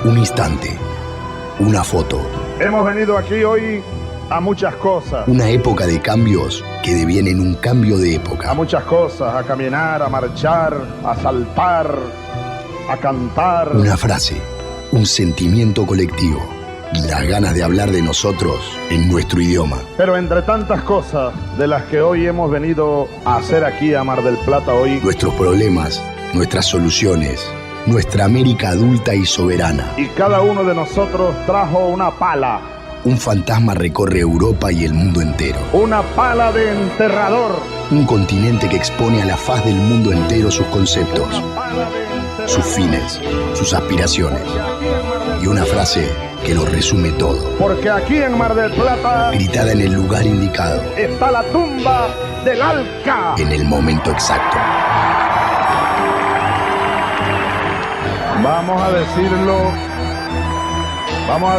Un instante, una foto. Hemos venido aquí hoy a muchas cosas. Una época de cambios que devienen un cambio de época. A muchas cosas, a caminar, a marchar, a saltar, a cantar. Una frase, un sentimiento colectivo, las ganas de hablar de nosotros en nuestro idioma. Pero entre tantas cosas de las que hoy hemos venido a hacer aquí a Mar del Plata hoy, nuestros problemas, nuestras soluciones, nuestra América adulta y soberana. Y cada uno de nosotros trajo una pala. Un fantasma recorre Europa y el mundo entero. Una pala de enterrador. Un continente que expone a la faz del mundo entero sus conceptos, sus fines, sus aspiraciones. Y una frase que lo resume todo. Porque aquí en Mar del Plata, gritada en el lugar indicado, está la tumba del Alca. En el momento exacto. Vamos a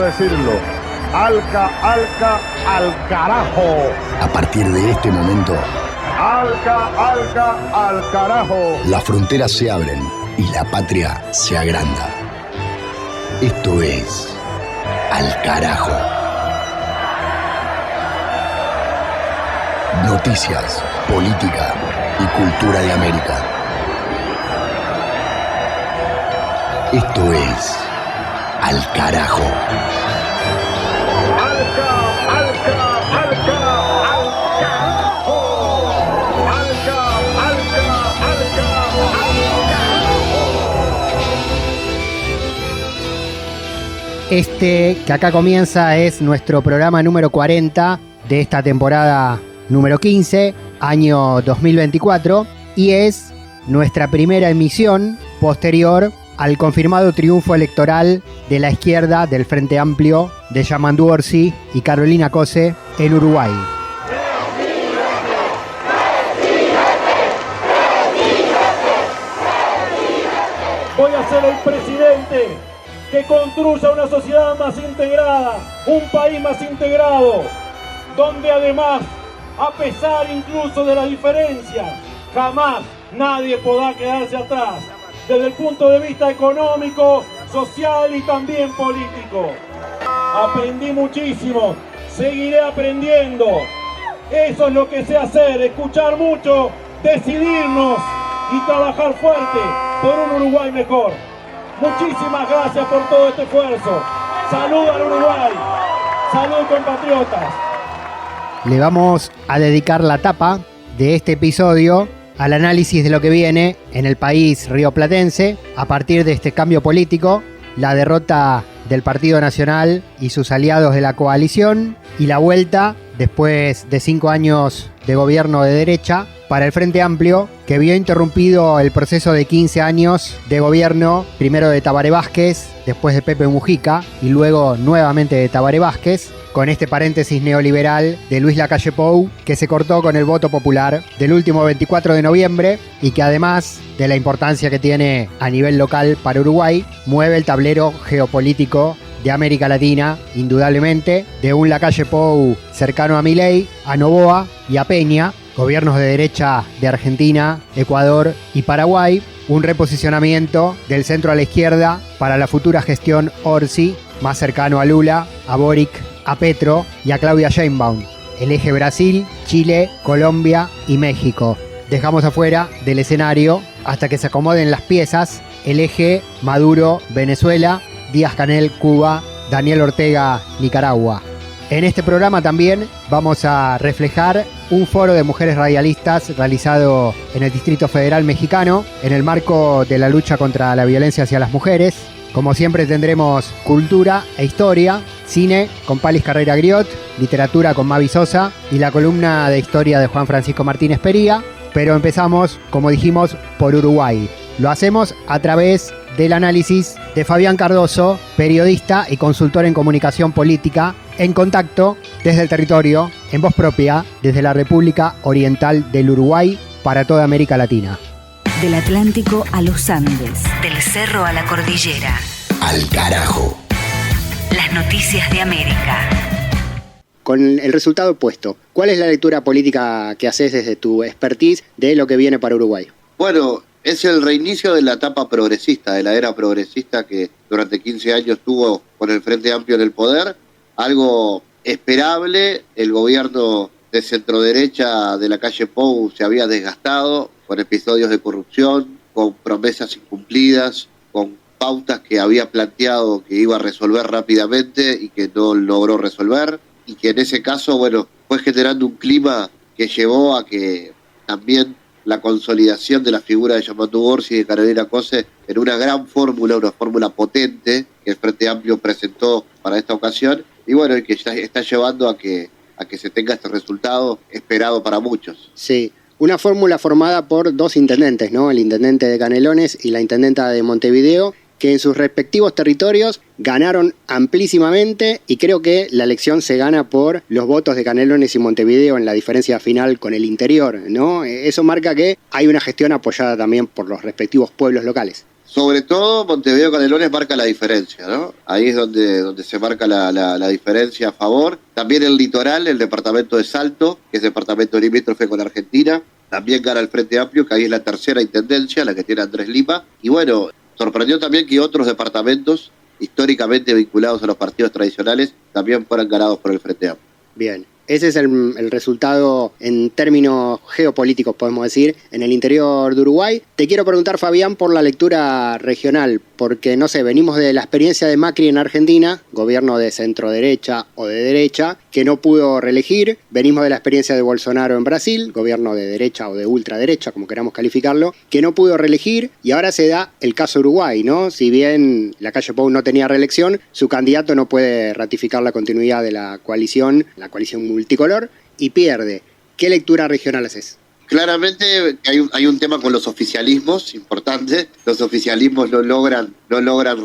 decirlo. Alca, Alca, al carajo. A partir de este momento, Alca, Alca, al carajo. Las fronteras se abren y la patria se agranda. Esto es Al Carajo. Noticias, política y cultura de América. Esto es Al Carajo. Alca, Alca, Alca, al carajo. Alca, Alca, Alca, al carajo. Este que acá comienza es nuestro programa número 40 de esta temporada número 15, año 2024, y es nuestra primera emisión posterior al confirmado triunfo electoral de la izquierda del Frente Amplio de Yamandu Orsi y Carolina Cose en Uruguay. Voy a ser el presidente que construya una sociedad más integrada, un país más integrado, donde además, a pesar incluso de las diferencias, jamás nadie podrá quedarse atrás, desde el punto de vista económico, social y también político. Aprendí muchísimo, seguiré aprendiendo. Eso es lo que sé hacer, escuchar mucho, decidirnos y trabajar fuerte por un Uruguay mejor. Muchísimas gracias por todo este esfuerzo. Salud al Uruguay, salud compatriotas. Le vamos a dedicar la tapa de este episodio al análisis de lo que viene en el país rioplatense a partir de este cambio político, la derrota del Partido Nacional y sus aliados de la coalición y la vuelta, después de 5 años de gobierno de derecha, para el Frente Amplio, que vio interrumpido el proceso de 15 años de gobierno, primero de Tabaré Vázquez, después de Pepe Mujica y luego nuevamente de Tabaré Vázquez, con este paréntesis neoliberal de Luis Lacalle Pou, que se cortó con el voto popular del último 24 de noviembre y que además de la importancia que tiene a nivel local para Uruguay, mueve el tablero geopolítico de América Latina, indudablemente, de un Lacalle Pou cercano a Milei, a Noboa y a Peña, gobiernos de derecha de Argentina, Ecuador y Paraguay, un reposicionamiento del centro a la izquierda para la futura gestión Orsi, más cercano a Lula, a Boric, a Petro y a Claudia Sheinbaum, el eje Brasil, Chile, Colombia y México. Dejamos afuera del escenario, hasta que se acomoden las piezas, el eje Maduro, Venezuela, Díaz-Canel, Cuba, Daniel Ortega, Nicaragua. En este programa también vamos a reflejar un foro de mujeres radialistas realizado en el Distrito Federal Mexicano en el marco de la lucha contra la violencia hacia las mujeres. Como siempre tendremos cultura e historia, cine con Palis Carrera Griot, literatura con Mavi Sosa y la columna de historia de Juan Francisco Martínez Pería. Pero empezamos, como dijimos, por Uruguay. Lo hacemos a través del análisis de Fabián Cardoso, periodista y consultor en comunicación política, en contacto desde el territorio, en voz propia, desde la República Oriental del Uruguay para toda América Latina. Del Atlántico a los Andes, del cerro a la cordillera. Al Carajo. Las noticias de América. Con el resultado puesto, ¿cuál es la lectura política que haces desde tu expertise de lo que viene para Uruguay? Bueno, Es el reinicio de la etapa progresista, de la era progresista que durante 15 años tuvo con el Frente Amplio en el poder. Algo esperable, el gobierno de centroderecha de la calle Pou se había desgastado con episodios de corrupción, con promesas incumplidas, con pautas que había planteado que iba a resolver rápidamente y que no logró resolver, y que en ese caso, bueno, fue generando un clima que llevó a que también la consolidación de la figura de Yamandu Orsi y de Carolina Cose en una gran fórmula, una fórmula potente que el Frente Amplio presentó para esta ocasión, y bueno, y que ya está llevando a que se tenga este resultado esperado para muchos. Sí, una fórmula formada por dos intendentes, ¿no? El intendente de Canelones y la intendenta de Montevideo, que en sus respectivos territorios ganaron amplísimamente, y creo que la elección se gana por los votos de Canelones y Montevideo en la diferencia final con el interior, ¿no? Eso marca que hay una gestión apoyada también por los respectivos pueblos locales. Sobre todo Montevideo Canelones marca la diferencia, ¿no? Ahí es donde se marca la diferencia a favor. También el litoral, el departamento de Salto, que es departamento limítrofe con Argentina, también gana el Frente Amplio, que ahí es la tercera intendencia, la que tiene Andrés Lima. Y bueno, sorprendió también que otros departamentos históricamente vinculados a los partidos tradicionales también fueran ganados por el Frente Amplio. Bien, ese es el resultado en términos geopolíticos, podemos decir, en el interior de Uruguay. Te quiero preguntar, Fabián, por la lectura regional, porque, no sé, venimos de la experiencia de Macri en Argentina, gobierno de centro-derecha o de derecha, que no pudo reelegir. Venimos de la experiencia de Bolsonaro en Brasil, gobierno de derecha o de ultraderecha, como queramos calificarlo, que no pudo reelegir, y ahora se da el caso Uruguay, ¿no? Si bien la calle Pou no tenía reelección, su candidato no puede ratificar la continuidad de la coalición multicolor, y pierde. ¿Qué lectura regional haces? Claramente hay un tema con los oficialismos importante. Los oficialismos no logran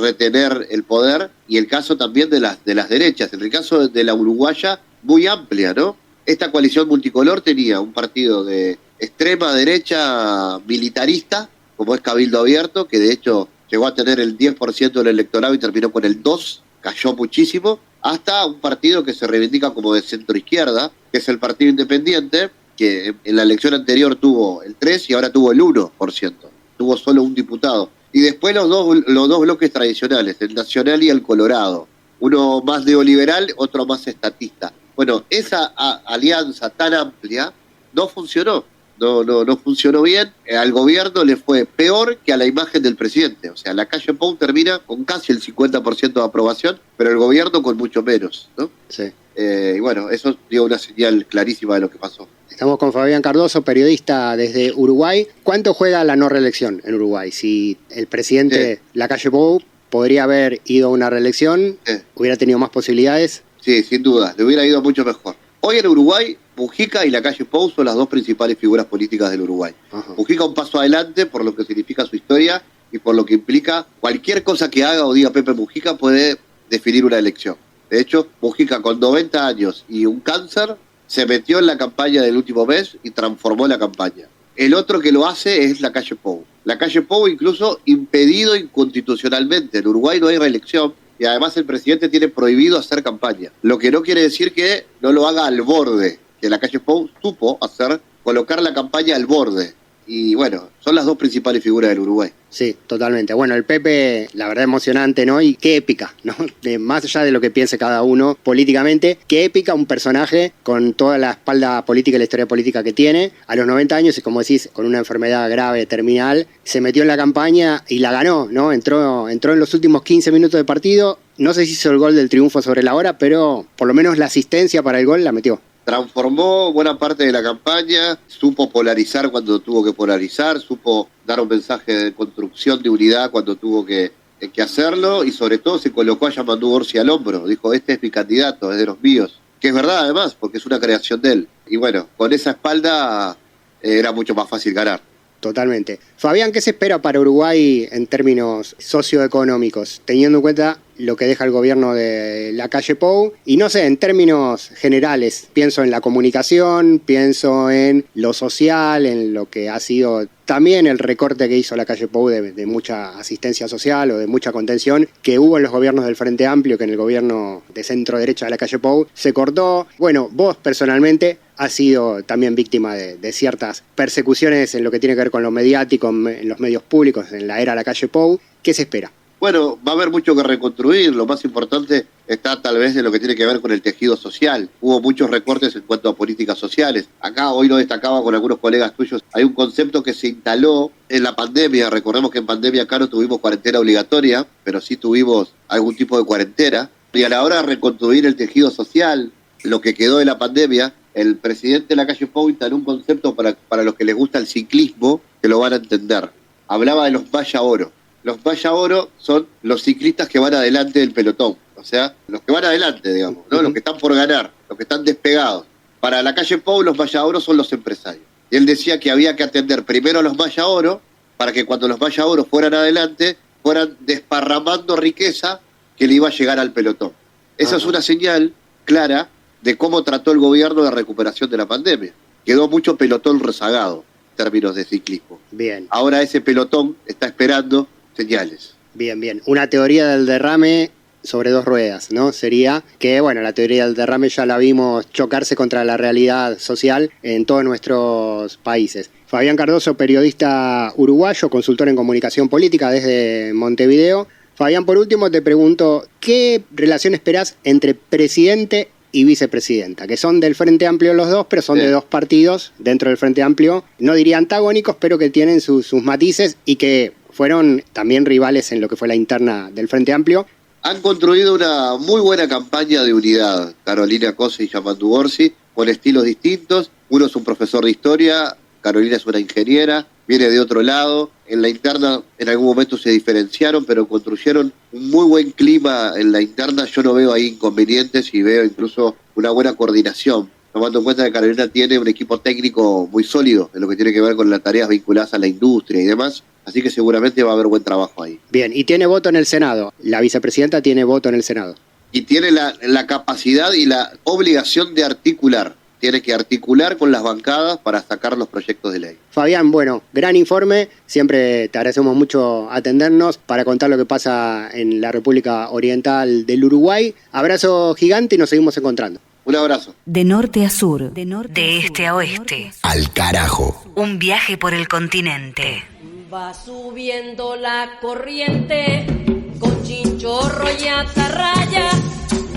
retener el poder, y el caso también de las derechas. En el caso de la uruguaya, muy amplia, ¿no? Esta coalición multicolor tenía un partido de extrema derecha militarista, como es Cabildo Abierto, que de hecho llegó a tener el 10% del electorado y terminó con el 2%, cayó muchísimo, hasta un partido que se reivindica como de centro-izquierda, que es el Partido Independiente, que en la elección anterior tuvo el 3% y ahora tuvo el 1%. Tuvo solo un diputado. Y después los dos bloques tradicionales, el Nacional y el Colorado. Uno más neoliberal, otro más estatista. Bueno, esa alianza tan amplia no funcionó. No funcionó bien. Al gobierno le fue peor que a la imagen del presidente. O sea, la calle Pou termina con casi el 50% de aprobación, pero el gobierno con mucho menos, ¿no? Sí. Y bueno, eso dio una señal clarísima de lo que pasó. Estamos con Fabián Cardoso, periodista desde Uruguay. ¿Cuánto juega la no reelección en Uruguay? Si el presidente Lacalle Pou podría haber ido a una reelección, hubiera tenido más posibilidades. Sí, sin duda, le hubiera ido mucho mejor. Hoy en Uruguay, Mujica y Lacalle Pou son las dos principales figuras políticas del Uruguay. Ajá. Mujica un paso adelante por lo que significa su historia y por lo que implica cualquier cosa que haga o diga Pepe Mujica puede definir una elección. De hecho, Mujica con 90 años y un cáncer se metió en la campaña del último mes y transformó la campaña. El otro que lo hace es Lacalle Pou. Lacalle Pou incluso impedido inconstitucionalmente. En Uruguay no hay reelección y además el presidente tiene prohibido hacer campaña. Lo que no quiere decir que no lo haga al borde, que Lacalle Pou supo colocar la campaña al borde. Y bueno, son las dos principales figuras del Uruguay. Sí, totalmente. Bueno, el Pepe, la verdad, emocionante, ¿no? Y qué épica, ¿no? Más allá de lo que piense cada uno políticamente, qué épica un personaje con toda la espalda política y la historia política que tiene. A los 90 años, y como decís, con una enfermedad grave, terminal, se metió en la campaña y la ganó, ¿no? Entró en los últimos 15 minutos de partido. No sé si hizo el gol del triunfo sobre la hora, pero por lo menos la asistencia para el gol la metió. Transformó buena parte de la campaña, supo polarizar cuando tuvo que polarizar, supo dar un mensaje de construcción de unidad cuando tuvo que hacerlo, y sobre todo se colocó a Yamandu Orsi al hombro. Dijo, este es mi candidato, es de los míos. Que es verdad además, porque es una creación de él. Y bueno, con esa espalda era mucho más fácil ganar. Totalmente. Fabián, ¿qué se espera para Uruguay en términos socioeconómicos? Teniendo en cuenta lo que deja el gobierno de Lacalle Pou. Y no sé, en términos generales, pienso en la comunicación, pienso en lo social, en lo que ha sido también el recorte que hizo Lacalle Pou de mucha asistencia social o de mucha contención que hubo en los gobiernos del Frente Amplio, que en el gobierno de centro derecha de Lacalle Pou se cortó. Bueno, vos personalmente has sido también víctima de ciertas persecuciones en lo que tiene que ver con lo mediático, en los medios públicos, en la era Lacalle Pou. ¿Qué se espera? Bueno, va a haber mucho que reconstruir. Lo más importante está tal vez en lo que tiene que ver con el tejido social. Hubo muchos recortes en cuanto a políticas sociales. Acá hoy lo destacaba con algunos colegas tuyos. Hay un concepto que se instaló en la pandemia. Recordemos que en pandemia acá no tuvimos cuarentena obligatoria, pero sí tuvimos algún tipo de cuarentena. Y a la hora de reconstruir el tejido social, lo que quedó de la pandemia, el presidente de Lacalle Pou instaló un concepto para los que les gusta el ciclismo, que lo van a entender. Hablaba de los Malla Oro. Los Malla Oro son los ciclistas que van adelante del pelotón, o sea, los que van adelante, digamos, ¿no? Los que están por ganar, los que están despegados. Para Lacalle Pou, los Malla Oro son los empresarios. Y él decía que había que atender primero a los Malla Oro para que cuando los Malla Oro fueran adelante, fueran desparramando riqueza que le iba a llegar al pelotón. Esa es una señal clara de cómo trató el gobierno de recuperación de la pandemia. Quedó mucho pelotón rezagado en términos de ciclismo. Bien. Ahora ese pelotón está esperando señales. Bien, bien. Una teoría del derrame sobre dos ruedas, ¿no? Sería que, bueno, la teoría del derrame ya la vimos chocarse contra la realidad social en todos nuestros países. Fabián Cardoso, periodista uruguayo, consultor en comunicación política desde Montevideo. Fabián, por último te pregunto, ¿qué relación esperás entre presidente y vicepresidenta? Que son del Frente Amplio los dos, pero son de dos partidos dentro del Frente Amplio, no diría antagónicos, pero que tienen sus matices y que fueron también rivales en lo que fue la interna del Frente Amplio. Han construido una muy buena campaña de unidad, Carolina Cose y Yamandu Orsi, con estilos distintos. Uno es un profesor de historia, Carolina es una ingeniera, viene de otro lado. En la interna en algún momento se diferenciaron, pero construyeron un muy buen clima en la interna. Yo no veo ahí inconvenientes y veo incluso una buena coordinación, tomando en cuenta que Carolina tiene un equipo técnico muy sólido en lo que tiene que ver con las tareas vinculadas a la industria y demás. Así que seguramente va a haber buen trabajo ahí. Bien, y tiene voto en el Senado. La vicepresidenta tiene voto en el Senado. Y tiene la capacidad y la obligación de articular. Tiene que articular con las bancadas para sacar los proyectos de ley. Fabián, bueno, gran informe. Siempre te agradecemos mucho atendernos para contar lo que pasa en la República Oriental del Uruguay. Abrazo gigante y nos seguimos encontrando. Un abrazo. De norte a sur, de este a oeste. Al carajo. Un viaje por el continente. Va subiendo la corriente con chinchorro y atarraya,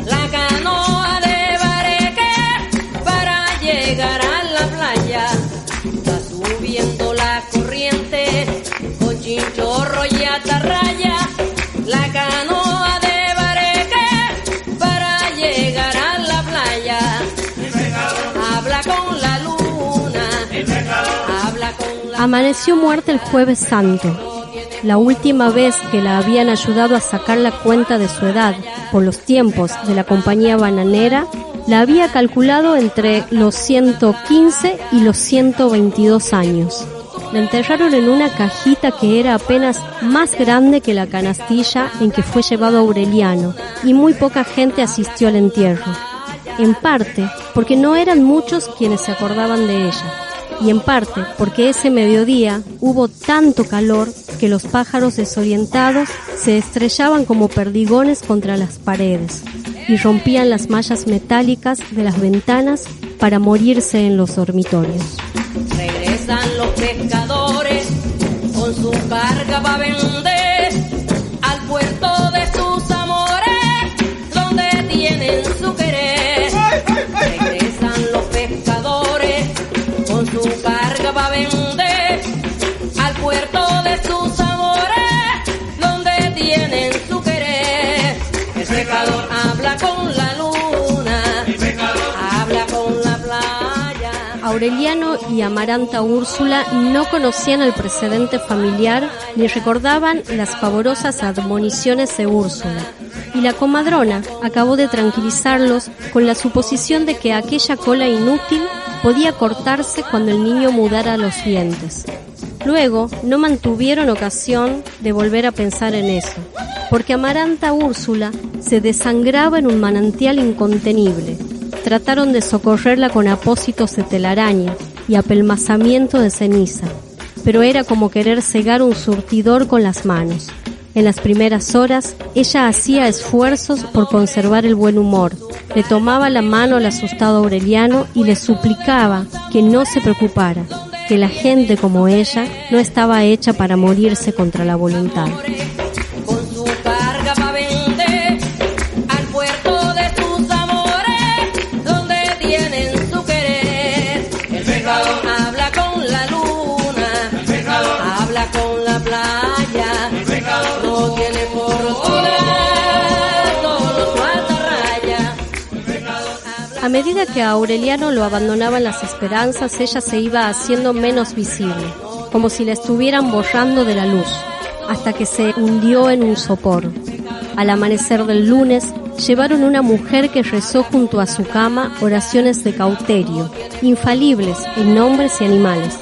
la canoa de bareque para llegar a la playa. Va subiendo la corriente con chinchorro y atarraya, la canoa de bareque para llegar a la playa. Habla con la luna, habla con la... Amaneció muerta el Jueves Santo, la última vez que la habían ayudado a sacar la cuenta de su edad por los tiempos de la compañía bananera, la había calculado entre los 115 y los 122 años. La enterraron en una cajita que era apenas más grande que la canastilla en que fue llevado Aureliano, y muy poca gente asistió al entierro. En parte porque no eran muchos quienes se acordaban de ella, y en parte porque ese mediodía hubo tanto calor que los pájaros desorientados se estrellaban como perdigones contra las paredes y rompían las mallas metálicas de las ventanas para morirse en los dormitorios. Regresan los pescadores con su carga para vender al puerto de sus amores, donde tienen su querer. Regresan los pescadores con su carga para vender al puerto de sus amores, donde tienen su querer. El pescador habla con la luna, habla con la playa. Aureliano y Amaranta Úrsula no conocían el precedente familiar ni recordaban las pavorosas admoniciones de Úrsula, y la comadrona acabó de tranquilizarlos con la suposición de que aquella cola inútil podía cortarse cuando el niño mudara los dientes. Luego no mantuvieron ocasión de volver a pensar en eso, porque Amaranta Úrsula se desangraba en un manantial incontenible. Trataron de socorrerla con apósitos de telaraña y apelmazamiento de ceniza, pero era como querer cegar un surtidor con las manos. En las primeras horas, ella hacía esfuerzos por conservar el buen humor. Le tomaba la mano al asustado Aureliano y le suplicaba que no se preocupara, que la gente como ella no estaba hecha para morirse contra la voluntad. Con su carga pa' vender al puerto de sus amores, donde tienen su querer. El pescador habla con la luna, el pescador habla con la playa, el pescador no tiene fortuna, solo falta raya. A medida que a Aureliano lo abandonaban las esperanzas, ella se iba haciendo menos visible, como si la estuvieran borrando de la luz, hasta que se hundió en un sopor. Al amanecer del lunes, llevaron una mujer que rezó junto a su cama oraciones de cauterio, infalibles en hombres y animales.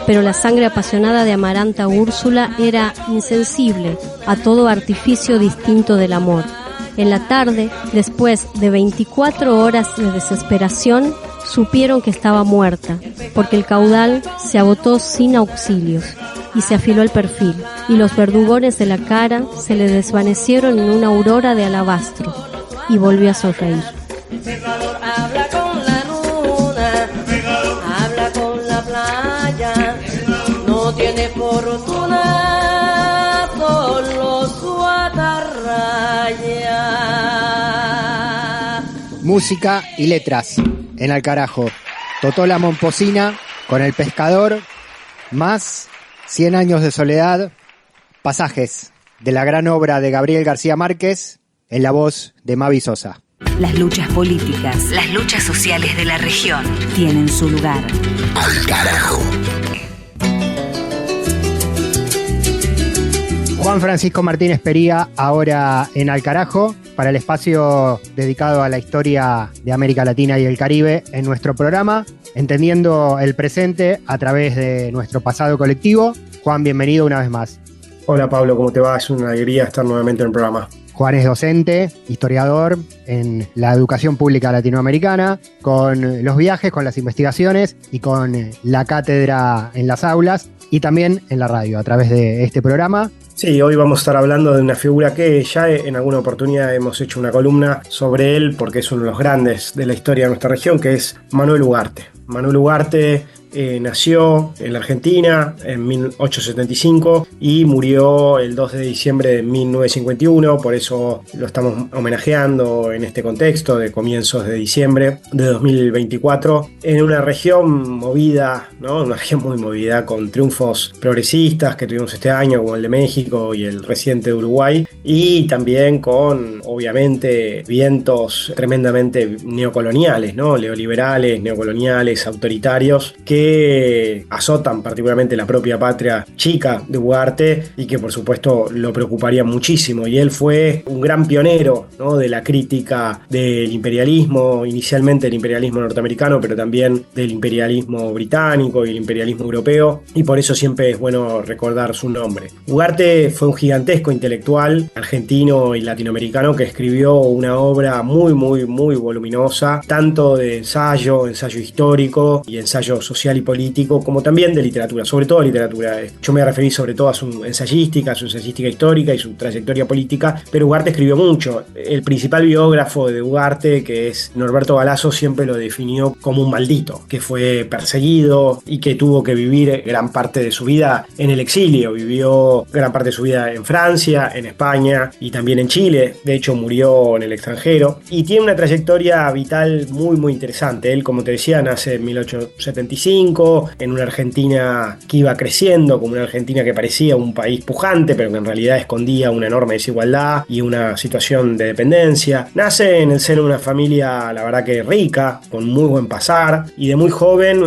Pero la sangre apasionada de Amaranta Úrsula era insensible a todo artificio distinto del amor. En la tarde, después de 24 horas de desesperación, supieron que estaba muerta, porque el caudal se agotó sin auxilios, y se afiló el perfil, y los verdugones de la cara se le desvanecieron en una aurora de alabastro, y volvió a sonreír. El pescador habla con la luna, habla con la playa, no tiene fortuna, solo su atarraya. Música y letras en Al Carajo. Totola Momposina con El Pescador, más 100 años de soledad, pasajes de la gran obra de Gabriel García Márquez en la voz de Mavi Sosa. Las luchas políticas, las luchas sociales de la región tienen su lugar. Al Carajo. Juan Francisco Martínez Pería, ahora en Al Carajo, para el espacio dedicado a la historia de América Latina y el Caribe en nuestro programa, entendiendo el presente a través de nuestro pasado colectivo. Juan, bienvenido una vez más. Hola Pablo, ¿cómo te va? Es una alegría estar nuevamente en el programa. Juan es docente, historiador en la educación pública latinoamericana, con los viajes, con las investigaciones y con la cátedra en las aulas y también en la radio a través de este programa. Sí, hoy vamos a estar hablando de una figura que ya en alguna oportunidad hemos hecho una columna sobre él porque es uno de los grandes de la historia de nuestra región, que es Manuel Ugarte. Manuel Ugarte nació en la Argentina en 1875 y murió el 2 de diciembre de 1951, por eso lo estamos homenajeando en este contexto de comienzos de diciembre de 2024, en una región movida, ¿no? Una región muy movida, con triunfos progresistas que tuvimos este año, como el de México y el reciente de Uruguay, y también con, obviamente, vientos tremendamente neocoloniales, ¿no? Neoliberales, neocoloniales, autoritarios, que azotan particularmente la propia patria chica de Ugarte y que por supuesto lo preocuparía muchísimo. Y él fue un gran pionero, ¿no? De la crítica del imperialismo, inicialmente el imperialismo norteamericano, pero también del imperialismo británico y el imperialismo europeo, y por eso siempre es bueno recordar su nombre. Ugarte fue un gigantesco intelectual argentino y latinoamericano que escribió una obra muy voluminosa, tanto de ensayo histórico y ensayo social y político, como también de literatura, sobre todo literatura. Yo me referí sobre todo a su ensayística histórica y su trayectoria política, pero Ugarte escribió mucho. El principal biógrafo de Ugarte, que es Norberto Galazo, siempre lo definió como un maldito, que fue perseguido y que tuvo que vivir gran parte de su vida en el exilio. Vivió gran parte de su vida en Francia, en España y también en Chile. De hecho, murió en el extranjero y tiene una trayectoria vital muy interesante. Él, como te decía, nace en 1875 en una Argentina que iba creciendo, como una Argentina que parecía un país pujante, pero que en realidad escondía una enorme desigualdad y una situación de dependencia. Nace en el seno de una familia, la verdad que rica, con muy buen pasar, y de muy joven,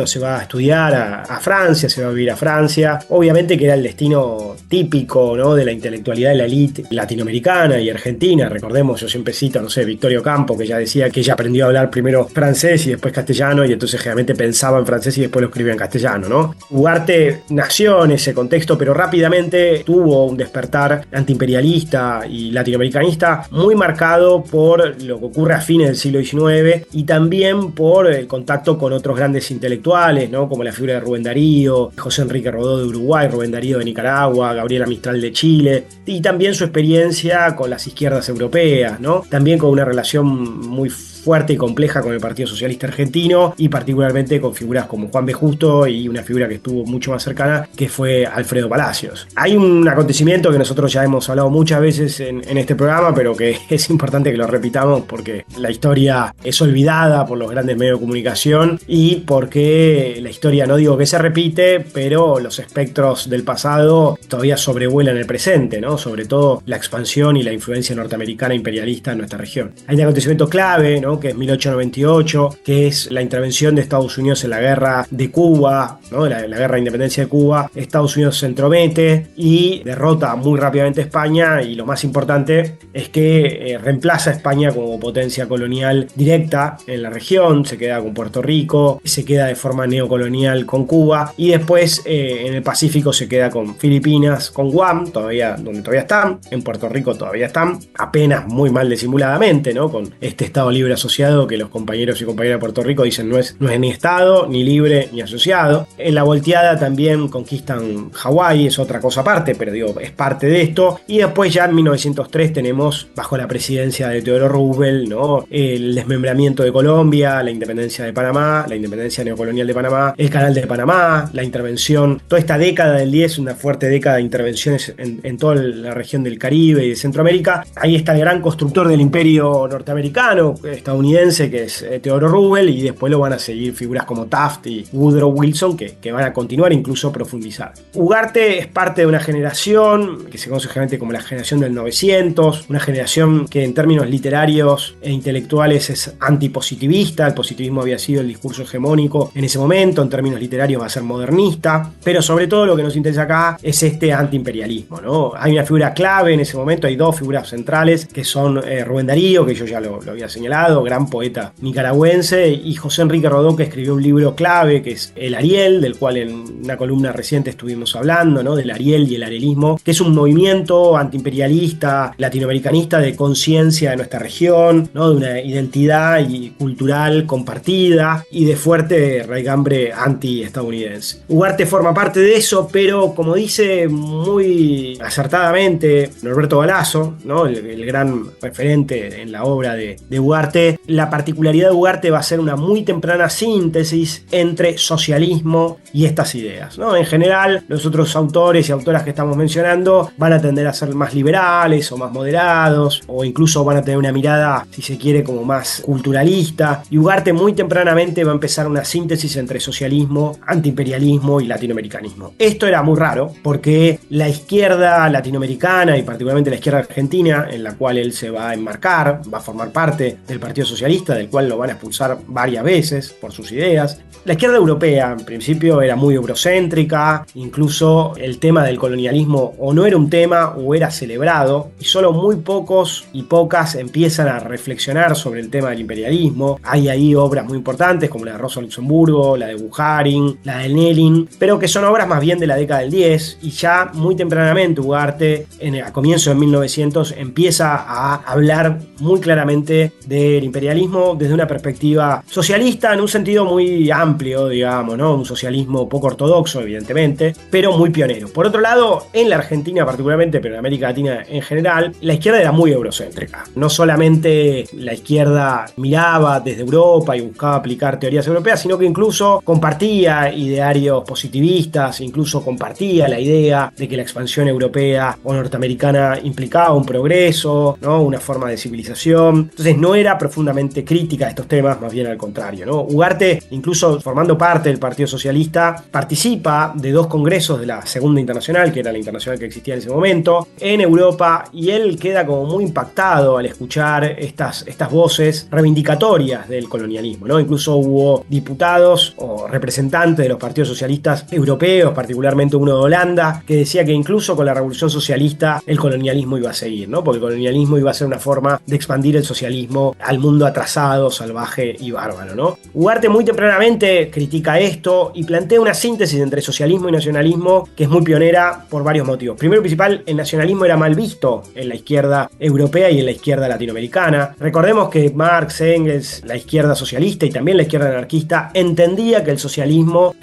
se va a estudiar a Francia, se va a vivir a Francia. Obviamente que era el destino típico, ¿no? De la intelectualidad de la élite latinoamericana y argentina. Recordemos, yo siempre cito, Victorio Campo, que ya decía que ella aprendió a hablar primero francés y después castellano, y entonces generalmente pensaba en francés y después lo escribió en castellano, ¿no? Ugarte nació en ese contexto, pero rápidamente tuvo un despertar antiimperialista y latinoamericanista muy marcado por lo que ocurre a fines del siglo XIX y también por el contacto con otros grandes intelectuales, ¿no? Como la figura de Rubén Darío, José Enrique Rodó de Uruguay, Rubén Darío de Nicaragua, Gabriela Mistral de Chile, y también su experiencia con las izquierdas europeas, ¿no? También con una relación muy fuerte y compleja con el Partido Socialista Argentino y particularmente con figuras como Juan B. Justo y una figura que estuvo mucho más cercana que fue Alfredo Palacios. Hay un acontecimiento que nosotros ya hemos hablado muchas veces en este programa, pero que es importante que lo repitamos porque la historia es olvidada por los grandes medios de comunicación y porque la historia, no digo que se repite, pero los espectros del pasado todavía sobrevuelan el presente, ¿no? Sobre todo la expansión y la influencia norteamericana imperialista en nuestra región. Hay un acontecimiento clave, ¿no? Que es 1898, que es la intervención de Estados Unidos en la guerra de Cuba, ¿no? La guerra de independencia de Cuba. Estados Unidos se entromete y derrota muy rápidamente a España, y lo más importante es que reemplaza a España como potencia colonial directa en la región, se queda con Puerto Rico, se queda de forma neocolonial con Cuba y después en el Pacífico se queda con Filipinas, con Guam, donde todavía están, en Puerto Rico todavía están, apenas muy mal disimuladamente, ¿no? Con este Estado libre asociado que los compañeros y compañeras de Puerto Rico dicen no es ni Estado, ni libre, ni asociado. En la volteada también conquistan Hawái, es otra cosa aparte, pero digo, es parte de esto. Y después ya en 1903 tenemos, bajo la presidencia de Theodore Roosevelt, ¿no? El desmembramiento de Colombia, la independencia de Panamá, la independencia neocolonial de Panamá, el canal de Panamá, la intervención, toda esta década del 10, una fuerte década de intervenciones en toda la región del Caribe y de Centroamérica. Ahí está el gran constructor del imperio norteamericano, estadounidense, que es Theodore Roosevelt, y después lo van a seguir figuras como Taft y Woodrow Wilson que van a continuar, incluso profundizar. Ugarte es parte de una generación que se conoce generalmente como la generación del 900, una generación que en términos literarios e intelectuales es antipositivista. El positivismo había sido el discurso hegemónico en ese momento, en términos literarios va a ser modernista, pero sobre todo lo que nos interesa acá es este antiimperialismo, ¿no? Hay una figura clave en ese momento, hay dos figuras centrales que son Rubén Darío, que yo ya lo había señalado, gran poeta nicaragüense, y José Enrique Rodó, que escribió un libro clave que es El Ariel, del cual en una columna reciente estuvimos hablando, ¿no? Del Ariel y el arelismo, que es un movimiento antiimperialista latinoamericanista de conciencia de nuestra región, ¿no? De una identidad y cultural compartida y de fuerte raigambre anti-estadounidense. Ugarte forma parte de eso, pero como dice muy acertadamente Norberto Galazo, ¿no? el gran referente en la obra de Ugarte, la particularidad de Ugarte va a ser una muy temprana síntesis entre socialismo y estas ideas, ¿no? En general, los otros autores y autoras que estamos mencionando van a tender a ser más liberales o más moderados, o incluso van a tener una mirada, si se quiere, como más culturalista, y Ugarte muy tempranamente va a empezar una síntesis entre socialismo, antiimperialismo y latinoamericanismo. Esto era muy raro porque la izquierda latinoamericana y particularmente la izquierda argentina, en la cual él se va a enmarcar, va a formar parte del Partido Socialista, del cual lo van a expulsar varias veces por sus ideas. La izquierda europea, en principio, era muy eurocéntrica, incluso el tema del colonialismo o no era un tema o era celebrado, y solo muy pocos y pocas empiezan a reflexionar sobre el tema del imperialismo. Hay ahí obras muy importantes como la de Rosa Luxemburgo, la de Bukharin, la de Nelin, pero que son obras más bien de la década del 10, y ya muy tempranamente Ugarte, a comienzos de 1900, empieza a hablar muy claramente del imperialismo desde una perspectiva socialista en un sentido muy amplio, digamos, ¿no? Un socialismo poco ortodoxo, evidentemente, pero muy pionero. Por otro lado, en la Argentina particularmente, pero en América Latina en general, la izquierda era muy eurocéntrica. No solamente la izquierda miraba desde Europa y buscaba aplicar teorías europeas, sino que incluso compartía idearios positivistas, incluso compartía la idea de que la expansión europea o norteamericana implicaba un progreso, ¿no? Una forma de civilización. Entonces no era profundamente crítica a estos temas, más bien al contrario, ¿no? Ugarte, incluso formando parte del Partido Socialista, participa de dos congresos de la Segunda Internacional, que era la internacional que existía en ese momento, en Europa, y él queda como muy impactado al escuchar estas voces reivindicatorias del colonialismo, ¿no? Incluso hubo diputados o representantes de los partidos socialistas europeos, particularmente uno de Holanda, que decía que incluso con la revolución socialista el colonialismo iba a seguir, ¿no? Porque el colonialismo iba a ser una forma de expandir el socialismo al mundo atrasado, salvaje y bárbaro, ¿no? Ugarte muy tempranamente Básicamente critica esto y plantea una síntesis entre socialismo y nacionalismo que es muy pionera por varios motivos. Primero y principal, el nacionalismo era mal visto en la izquierda europea y en la izquierda latinoamericana. Recordemos que Marx, Engels, la izquierda socialista y también la izquierda anarquista entendía que el socialismo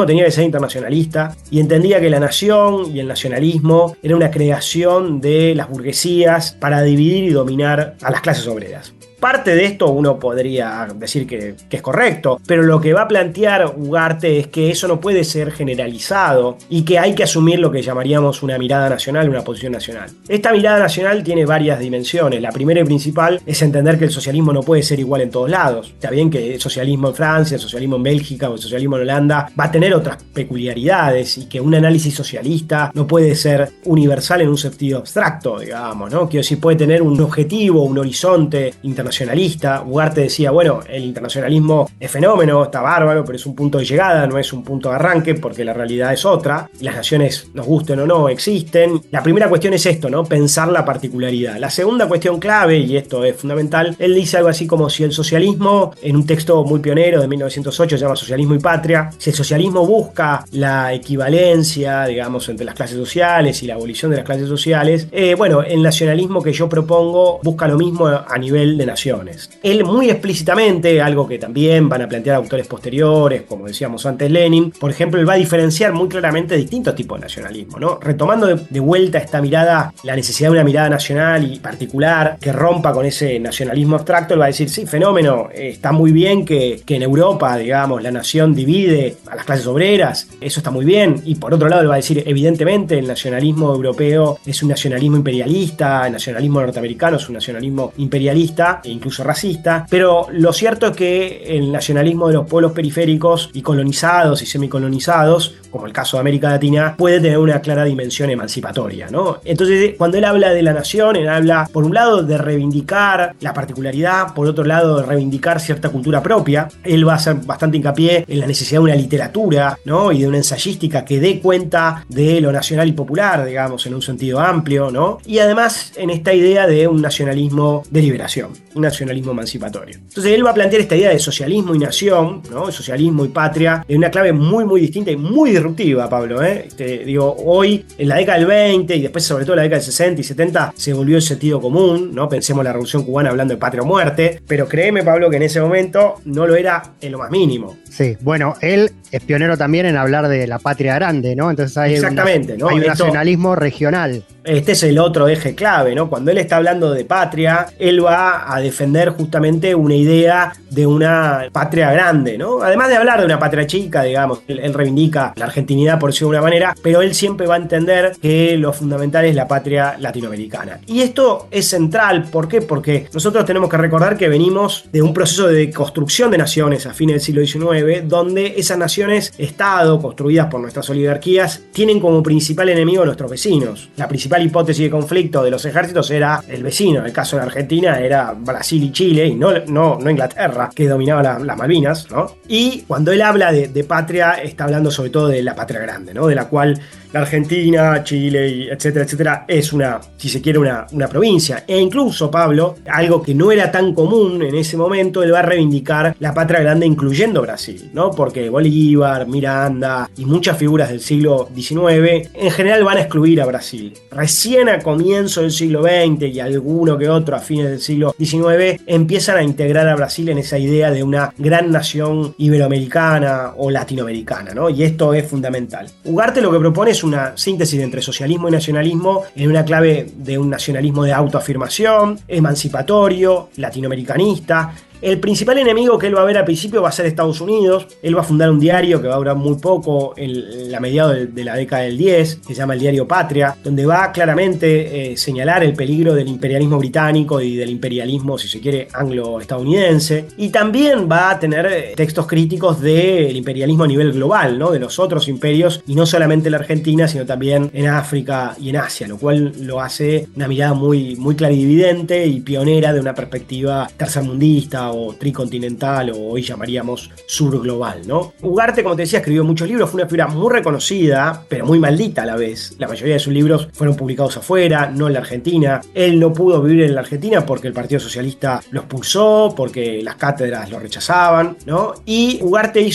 tenía que ser internacionalista y entendía que la nación y el nacionalismo era una creación de las burguesías para dividir y dominar a las clases obreras. Parte de esto uno podría decir que es correcto, pero lo que va a plantear Ugarte es que eso no puede ser generalizado y que hay que asumir lo que llamaríamos una mirada nacional, una posición nacional. Esta mirada nacional tiene varias dimensiones. La primera y principal es entender que el socialismo no puede ser igual en todos lados. Está bien que el socialismo en Francia, el socialismo en Bélgica o el socialismo en Holanda va a tener otras peculiaridades y que un análisis socialista no puede ser universal en un sentido abstracto, digamos, ¿no? Quiero decir, puede tener un objetivo, un horizonte internacionalista. Ugarte decía, bueno, el internacionalismo es fenómeno, está bárbaro, pero es un punto de llegada, no es un punto de arranque, porque la realidad es otra. Las naciones, nos gusten o no, existen. La primera cuestión es esto, ¿no? Pensar la particularidad. La segunda cuestión clave, y esto es fundamental, él dice algo así como si el socialismo, en un texto muy pionero de 1908, se llama Socialismo y Patria, si el socialismo busca la equivalencia, digamos, entre las clases sociales y la abolición de las clases sociales, bueno, el nacionalismo que yo propongo busca lo mismo a nivel de nación. Él muy explícitamente, algo que también van a plantear autores posteriores, como decíamos antes Lenin, por ejemplo, él va a diferenciar muy claramente distintos tipos de nacionalismo, ¿no? Retomando de vuelta esta mirada, la necesidad de una mirada nacional y particular que rompa con ese nacionalismo abstracto, él va a decir, sí, fenómeno, está muy bien que en Europa, digamos, la nación divide a las clases obreras, eso está muy bien, y por otro lado él va a decir, evidentemente el nacionalismo europeo es un nacionalismo imperialista, el nacionalismo norteamericano es un nacionalismo imperialista, incluso racista, pero lo cierto es que el nacionalismo de los pueblos periféricos y colonizados y semicolonizados, como el caso de América Latina, puede tener una clara dimensión emancipatoria, ¿no? Entonces, cuando él habla de la nación, él habla, por un lado, de reivindicar la particularidad, por otro lado, de reivindicar cierta cultura propia. Él va a hacer bastante hincapié en la necesidad de una literatura, ¿no? Y de una ensayística que dé cuenta de lo nacional y popular, digamos, en un sentido amplio, ¿no? Y además, en esta idea de un nacionalismo de liberación, un nacionalismo emancipatorio. Entonces él va a plantear esta idea de socialismo y nación, ¿no? Socialismo y patria, en una clave muy, muy distinta y muy disruptiva, Pablo, ¿eh? Digo, hoy, en la década del 20 y después sobre todo en la década del 60 y 70, se volvió el sentido común, ¿no? Pensemos la Revolución Cubana hablando de patria o muerte, pero créeme, Pablo, que en ese momento no lo era en lo más mínimo. Sí, bueno, él es pionero también en hablar de la patria grande, ¿no? Entonces hay exactamente, ¿no? Hay un nacionalismo regional. Este es el otro eje clave, ¿no? Cuando él está hablando de patria, él va a defender justamente una idea de una patria grande, ¿no? Además de hablar de una patria chica, digamos, él reivindica la argentinidad por decirlo de una manera, pero él siempre va a entender que lo fundamental es la patria latinoamericana. Y esto es central, ¿por qué? Porque nosotros tenemos que recordar que venimos de un proceso de construcción de naciones a fines del siglo XIX, donde esas naciones-estado, construidas por nuestras oligarquías, tienen como principal enemigo a nuestros vecinos. La principal hipótesis de conflicto de los ejércitos era el vecino. En el caso de Argentina era Brasil y Chile, y no Inglaterra, que dominaba las Malvinas, ¿no? Y cuando él habla de patria, está hablando sobre todo de la patria grande, ¿no? De la cual la Argentina, Chile, etcétera, etcétera, es una, si se quiere, una provincia. E incluso, Pablo, algo que no era tan común en ese momento, él va a reivindicar la patria grande incluyendo Brasil, ¿no? Porque Bolívar, Miranda y muchas figuras del siglo XIX en general van a excluir a Brasil. Recién a comienzo del siglo XX y alguno que otro a fines del siglo XIX empiezan a integrar a Brasil en esa idea de una gran nación iberoamericana o latinoamericana, ¿no? Y esto es fundamental. Ugarte lo que propone es una síntesis entre socialismo y nacionalismo en una clave de un nacionalismo de autoafirmación, emancipatorio, latinoamericanista. El principal enemigo que él va a ver al principio va a ser Estados Unidos. Él va a fundar un diario que va a durar muy poco, a mediados de la década del 10, que se llama el Diario Patria, donde va a claramente señalar el peligro del imperialismo británico y del imperialismo, si se quiere, anglo-estadounidense. Y también va a tener textos críticos del imperialismo a nivel global, ¿no? De los otros imperios, y no solamente en la Argentina, sino también en África y en Asia, lo cual lo hace una mirada muy, muy clarividente y pionera de una perspectiva tercermundista o tricontinental, o hoy llamaríamos sur global, ¿no? Ugarte, como te decía, escribió muchos libros, fue una figura muy reconocida, pero muy maldita a la vez. La mayoría de sus libros fueron publicados afuera, no en la Argentina. Él no pudo vivir en la Argentina porque el Partido Socialista lo expulsó, porque las cátedras lo rechazaban, ¿no? Y Ugarte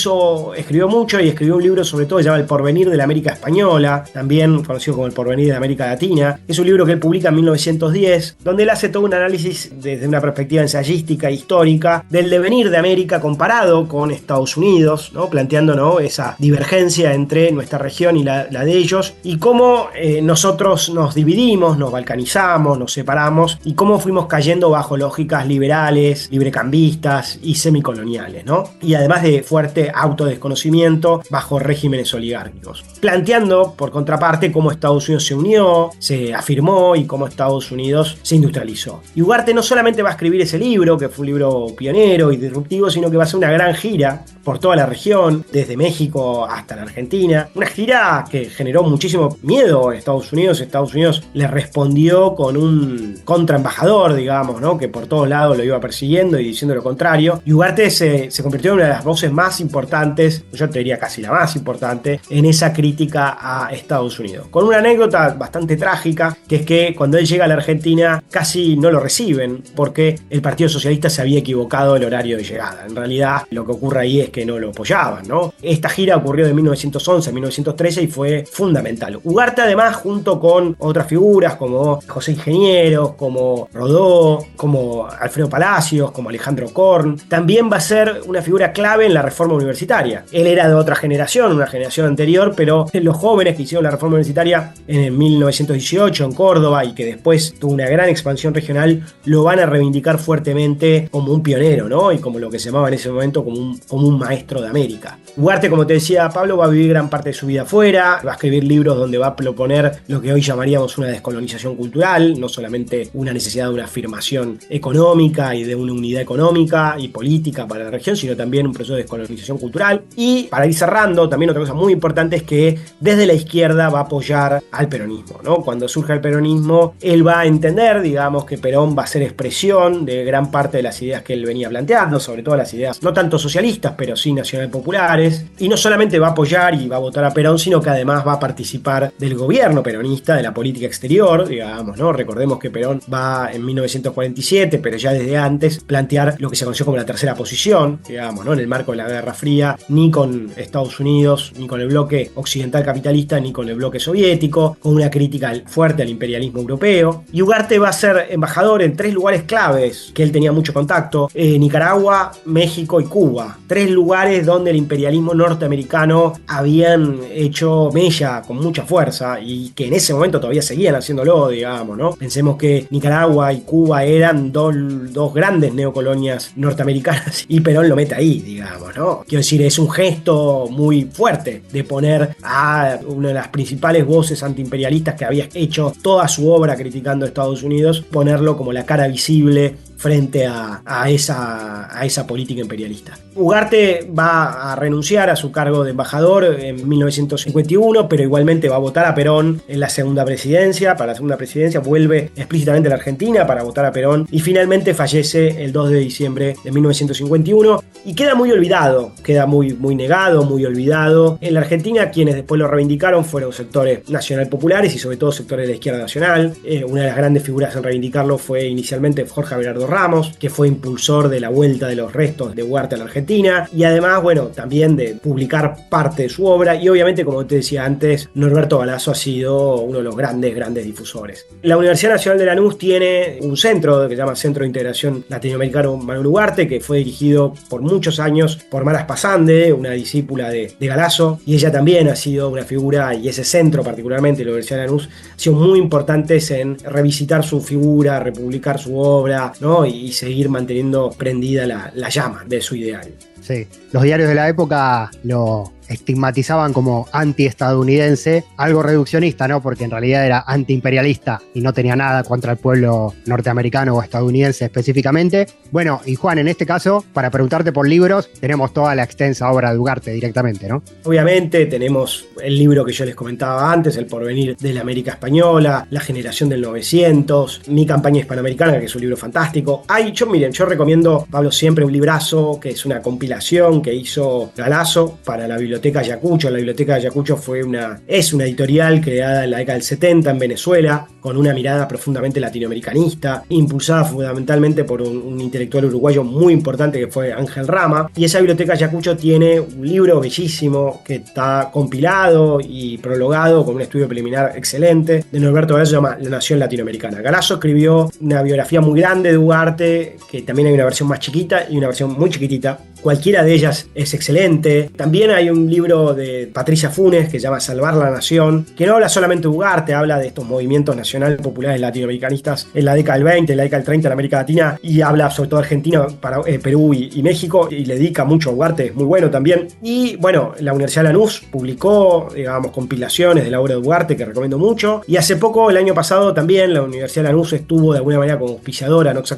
escribió mucho y escribió un libro sobre todo que se llama El porvenir de la América Española, también conocido como El porvenir de la América Latina. Es un libro que él publica en 1910, donde él hace todo un análisis desde una perspectiva ensayística e histórica del devenir de América comparado con Estados Unidos, ¿no? Planteando, ¿no?, esa divergencia entre nuestra región y la de ellos, y cómo nosotros nos dividimos, nos balcanizamos, nos separamos, y cómo fuimos cayendo bajo lógicas liberales, librecambistas y semicoloniales, ¿no? Y además de fuerte autodesconocimiento bajo regímenes oligárquicos. Planteando, por contraparte, cómo Estados Unidos se unió, se afirmó y cómo Estados Unidos se industrializó. Y Ugarte no solamente va a escribir ese libro, que fue un libro pionero y disruptivo, sino que va a hacer una gran gira por toda la región, desde México hasta la Argentina. Una gira que generó muchísimo miedo en Estados Unidos. Estados Unidos le respondió con un contraembajador, digamos, ¿no?, que por todos lados lo iba persiguiendo y diciendo lo contrario. Y Ugarte se convirtió en una de las voces más importantes, yo te diría casi la más importante, en esa crítica a Estados Unidos. Con una anécdota bastante trágica, que es que cuando él llega a la Argentina casi no lo reciben, porque el Partido Socialista se había equivocado el horario de llegada. En realidad lo que ocurre ahí es que no lo apoyaban, ¿no? Esta gira ocurrió de 1911 a 1913 y fue fundamental. Ugarte, además, junto con otras figuras como José Ingeniero, como Rodó, como Alfredo Palacios, como Alejandro Korn, también va a ser una figura clave en la reforma universitaria. Él era de otra generación, una generación anterior, pero los jóvenes que hicieron la reforma universitaria en 1918 en Córdoba y que después tuvo una gran expansión regional, lo van a reivindicar fuertemente como un pionero, ¿no? Y como lo que se llamaba en ese momento como un maestro de América. Ugarte, como te decía Pablo, va a vivir gran parte de su vida afuera, va a escribir libros donde va a proponer lo que hoy llamaríamos una descolonización cultural, no solamente una necesidad de una afirmación económica y de una unidad económica y política para la región, sino también un proceso de descolonización cultural. Y para ir cerrando, también otra cosa muy importante es que desde la izquierda va a apoyar al peronismo, ¿no? Cuando surja el peronismo, él va a entender, digamos, que Perón va a ser expresión de gran parte de las ideas que él venía planteando, sobre todo las ideas no tanto socialistas, pero sí nacionalpopulares, y no solamente va a apoyar y va a votar a Perón, sino que además va a participar del gobierno peronista, de la política exterior, digamos, ¿no? Recordemos que Perón va en 1947, pero ya desde antes, plantear lo que se conoció como la tercera posición, digamos, ¿no?, en el marco de la Guerra Fría, ni con Estados Unidos, ni con el bloque occidental capitalista, ni con el bloque soviético, con una crítica fuerte al imperialismo europeo. Y Ugarte va a ser embajador en 3 lugares claves que él tenía mucho contacto: Nicaragua, México y Cuba. 3 lugares donde el imperialismo norteamericano habían hecho mella con mucha fuerza y que en ese momento todavía seguían haciéndolo, digamos, ¿no? Pensemos que Nicaragua y Cuba eran dos grandes neocolonias norteamericanas y Perón lo mete ahí, digamos, ¿no? Quiero decir, es un gesto muy fuerte de poner a una de las principales voces antiimperialistas que había hecho toda su obra criticando a Estados Unidos, ponerlo como la cara visible frente a esa política imperialista. Ugarte va a renunciar a su cargo de embajador en 1951, pero igualmente va a votar a Perón en la segunda presidencia. Para la segunda presidencia vuelve explícitamente a la Argentina para votar a Perón y finalmente fallece el 2 de diciembre de 1951 y queda muy olvidado, queda muy negado, muy olvidado. En la Argentina quienes después lo reivindicaron fueron sectores nacionalpopulares y sobre todo sectores de la izquierda nacional. Una de las grandes figuras en reivindicarlo fue inicialmente Jorge Abelardo Ramos, que fue impulsor de la vuelta de los restos de Ugarte a la Argentina y además, bueno, también de publicar parte de su obra, y obviamente, como te decía antes, Norberto Galazo ha sido uno de los grandes difusores. La Universidad Nacional de Lanús tiene un centro que se llama Centro de Integración Latinoamericano Manuel Ugarte, que fue dirigido por muchos años por Mara Spasande, una discípula de Galazo, y ella también ha sido una figura, y ese centro particularmente, la Universidad de Lanús, ha sido muy importantes en revisitar su figura, republicar su obra, ¿no? Y seguir manteniendo prendida la llama de su ideal. Sí. Los diarios de la época lo estigmatizaban como anti-estadounidense, algo reduccionista, ¿no? Porque en realidad era anti-imperialista y no tenía nada contra el pueblo norteamericano o estadounidense específicamente. Bueno, y Juan, en este caso, para preguntarte por libros, tenemos toda la extensa obra de Ugarte directamente, ¿no? Obviamente tenemos el libro que yo les comentaba antes, El porvenir de la América Española, La generación del 900, Mi campaña hispanoamericana, que es un libro fantástico. Yo recomiendo, Pablo, siempre un librazo, que es una compilación que hizo Galazo para la Biblioteca Ayacucho. La Biblioteca Ayacucho es una editorial creada en la década del 70 en Venezuela, con una mirada profundamente latinoamericanista, impulsada fundamentalmente por un intelectual uruguayo muy importante que fue Ángel Rama. Y esa Biblioteca Ayacucho tiene un libro bellísimo que está compilado y prologado con un estudio preliminar excelente de Norberto Galazo, se llama La Nación Latinoamericana. Galazo escribió una biografía muy grande de Ugarte, que también hay una versión más chiquita y una versión muy chiquitita. Cualquiera de ellas es excelente. También hay un libro de Patricia Funes que se llama Salvar la Nación, que no habla solamente de Ugarte, habla de estos movimientos nacionales populares latinoamericanistas en la década del 20, en la década del 30 en América Latina, y habla sobre todo de Argentina, Perú y México, y le dedica mucho a Ugarte, es muy bueno también. Y bueno, la Universidad de Lanús publicó, compilaciones de la obra de Ugarte que recomiendo mucho, y hace poco, el año pasado también, la Universidad de Lanús estuvo de alguna manera como auspiciadora, no sé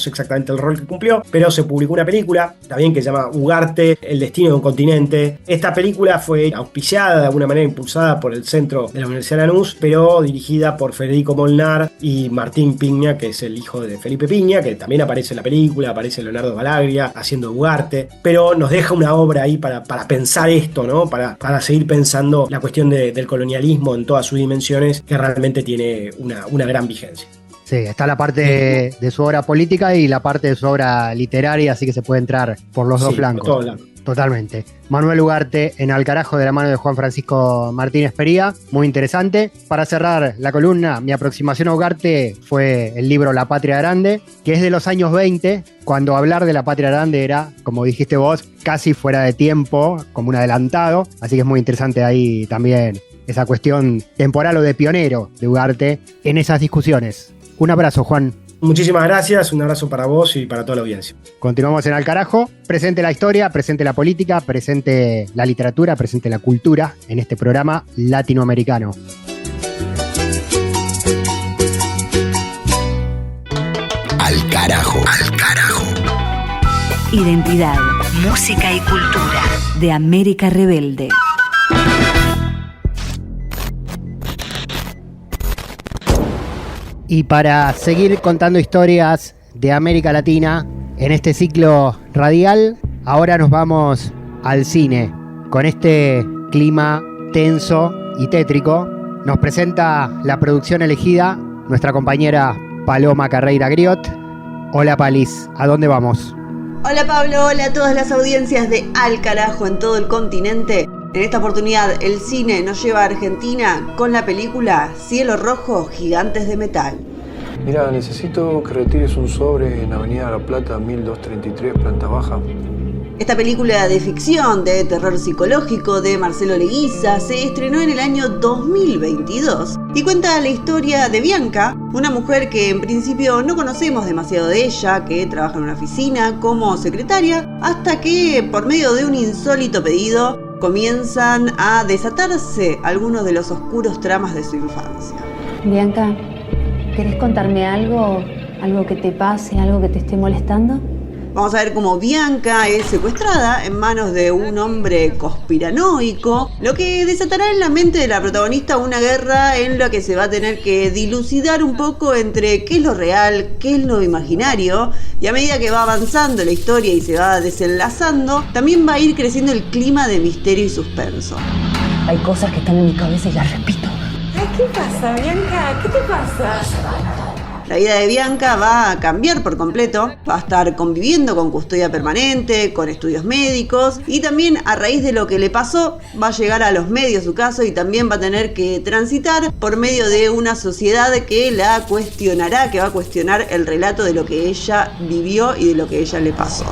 exactamente el rol que cumplió, pero se publicó una película también que se llama Ugarte, el destino de un continente. Esta película fue auspiciada, de alguna manera impulsada por el centro de la Universidad de Lanús, pero dirigida por Federico Molnar y Martín Piña, que es el hijo de Felipe Piña, que también aparece en la película, aparece Leonardo Balagria haciendo Ugarte, pero nos deja una obra ahí para pensar esto, ¿no? Para seguir pensando la cuestión del colonialismo en todas sus dimensiones, que realmente tiene una gran vigencia. Sí, está la parte de su obra política y la parte de su obra literaria, así que se puede entrar por los dos flancos. Por todos lados. Totalmente. Manuel Ugarte en Al Carajo, de la mano de Juan Francisco Martínez Pería, muy interesante. Para cerrar la columna, mi aproximación a Ugarte fue el libro La Patria Grande, que es de los años 20, cuando hablar de la Patria Grande era, como dijiste vos, casi fuera de tiempo, como un adelantado, así que es muy interesante ahí también esa cuestión temporal o de pionero de Ugarte en esas discusiones. Un abrazo, Juan. Muchísimas gracias, un abrazo para vos y para toda la audiencia. Continuamos en Al Carajo. Presente la historia, presente la política, presente la literatura, presente la cultura en este programa latinoamericano. Al Carajo. Al Carajo. Identidad, música y cultura de América Rebelde. Y para seguir contando historias de América Latina en este ciclo radial, ahora nos vamos al cine. Con este clima tenso y tétrico, nos presenta la producción elegida nuestra compañera Paloma Carreira Griot. Hola Palis, ¿a dónde vamos? Hola Pablo, hola a todas las audiencias de Al Carajo en todo el continente. En esta oportunidad el cine nos lleva a Argentina con la película Cielo Rojo, Gigantes de Metal. Mira, necesito que retires un sobre en Avenida La Plata 1233, planta baja. Esta película de ficción, de terror psicológico de Marcelo Leguiza, se estrenó en el año 2022 y cuenta la historia de Bianca, una mujer que en principio no conocemos demasiado de ella, que trabaja en una oficina como secretaria, hasta que por medio de un insólito pedido comienzan a desatarse algunos de los oscuros tramas de su infancia. Bianca, ¿querés contarme algo? ¿Algo que te pase? ¿Algo que te esté molestando? Vamos a ver cómo Bianca es secuestrada en manos de un hombre conspiranoico, lo que desatará en la mente de la protagonista una guerra en la que se va a tener que dilucidar un poco entre qué es lo real, qué es lo imaginario, y a medida que va avanzando la historia y se va desenlazando, también va a ir creciendo el clima de misterio y suspenso. Hay cosas que están en mi cabeza y las repito. Ay, ¿qué pasa, Bianca? ¿Qué te pasa? La vida de Bianca va a cambiar por completo, va a estar conviviendo con custodia permanente, con estudios médicos, y también a raíz de lo que le pasó va a llegar a los medios su caso y también va a tener que transitar por medio de una sociedad que la cuestionará, que va a cuestionar el relato de lo que ella vivió y de lo que ella le pasó.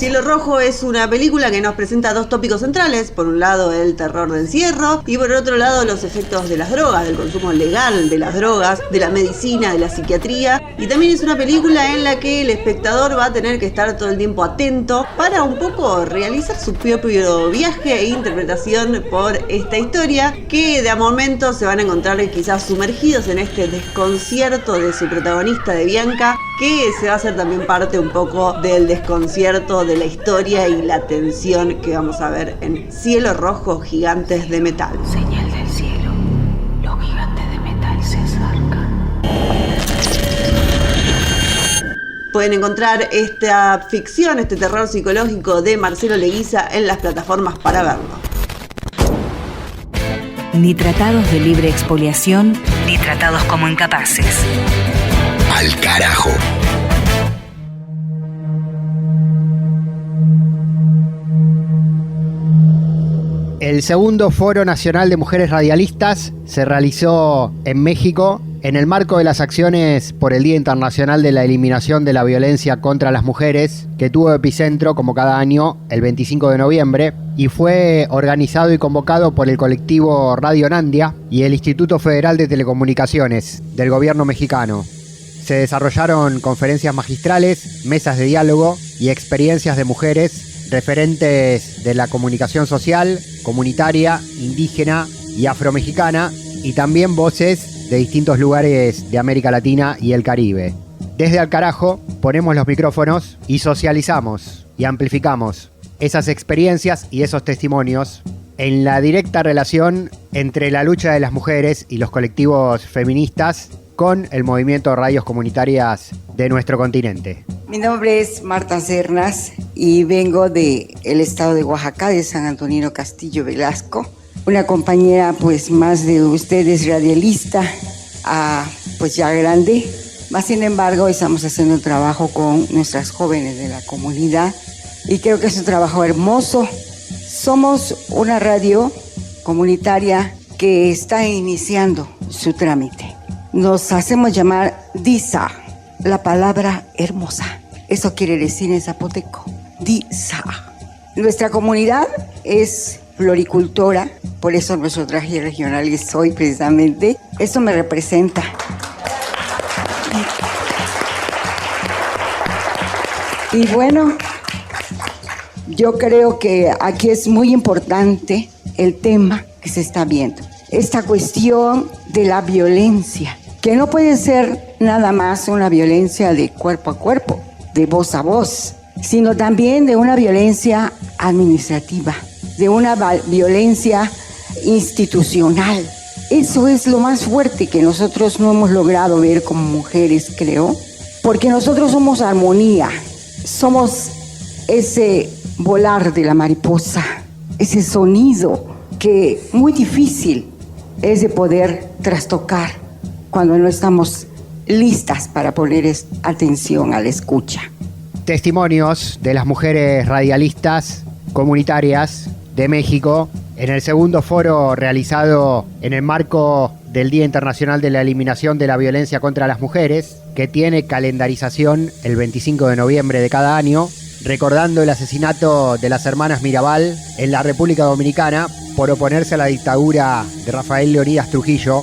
Cielo Rojo es una película que nos presenta dos tópicos centrales. Por un lado, el terror del encierro y por otro lado, los efectos de las drogas, del consumo legal de las drogas, de la medicina, de la psiquiatría. Y también es una película en la que el espectador va a tener que estar todo el tiempo atento para un poco realizar su propio viaje e interpretación por esta historia, que de a momentos se van a encontrar quizás sumergidos en este desconcierto de su protagonista, de Bianca, que se va a hacer también parte un poco del desconcierto de la historia y la tensión que vamos a ver en Cielo Rojo, Gigantes de Metal. Señal del cielo, los gigantes de metal se acercan. Pueden encontrar esta ficción, este terror psicológico de Marcelo Leguíza en las plataformas para verlo. Ni tratados de libre expoliación, ni tratados como incapaces. Al carajo. El segundo Foro Nacional de Mujeres Radialistas se realizó en México en el marco de las acciones por el Día Internacional de la Eliminación de la Violencia contra las Mujeres, que tuvo epicentro, como cada año, el 25 de noviembre, y fue organizado y convocado por el colectivo Radio Nandia y el Instituto Federal de Telecomunicaciones del gobierno mexicano. Se desarrollaron conferencias magistrales, mesas de diálogo y experiencias de mujeres referentes de la comunicación social, comunitaria, indígena y afromexicana, y también voces de distintos lugares de América Latina y el Caribe. Desde Al Carajo ponemos los micrófonos y socializamos y amplificamos esas experiencias y esos testimonios en la directa relación entre la lucha de las mujeres y los colectivos feministas con el movimiento de radios comunitarias de nuestro continente. Mi nombre es Marta Cernas y vengo del estado de Oaxaca, de San Antonino Castillo Velasco. Una compañera pues más de ustedes radialista, pues ya grande. Más sin embargo estamos haciendo un trabajo con nuestras jóvenes de la comunidad y creo que es un trabajo hermoso. Somos una radio comunitaria que está iniciando su trámite. Nos hacemos llamar DISA, la palabra hermosa. Eso quiere decir en zapoteco, DISA. Nuestra comunidad es floricultora, por eso nuestro traje regional es hoy precisamente. Eso me representa. Y bueno, yo creo que aquí es muy importante el tema que se está viendo. Esta cuestión de la violencia, que no puede ser nada más una violencia de cuerpo a cuerpo, de voz a voz, sino también de una violencia administrativa, de una violencia institucional. Eso es lo más fuerte que nosotros no hemos logrado ver como mujeres, creo, porque nosotros somos armonía, somos ese volar de la mariposa, ese sonido que muy difícil es de poder trastocar cuando no estamos listas para poner atención a la escucha. Testimonios de las mujeres radialistas comunitarias de México en el segundo foro realizado en el marco del Día Internacional de la Eliminación de la Violencia contra las Mujeres, que tiene calendarización el 25 de noviembre de cada año, recordando el asesinato de las hermanas Mirabal en la República Dominicana por oponerse a la dictadura de Rafael Leónidas Trujillo,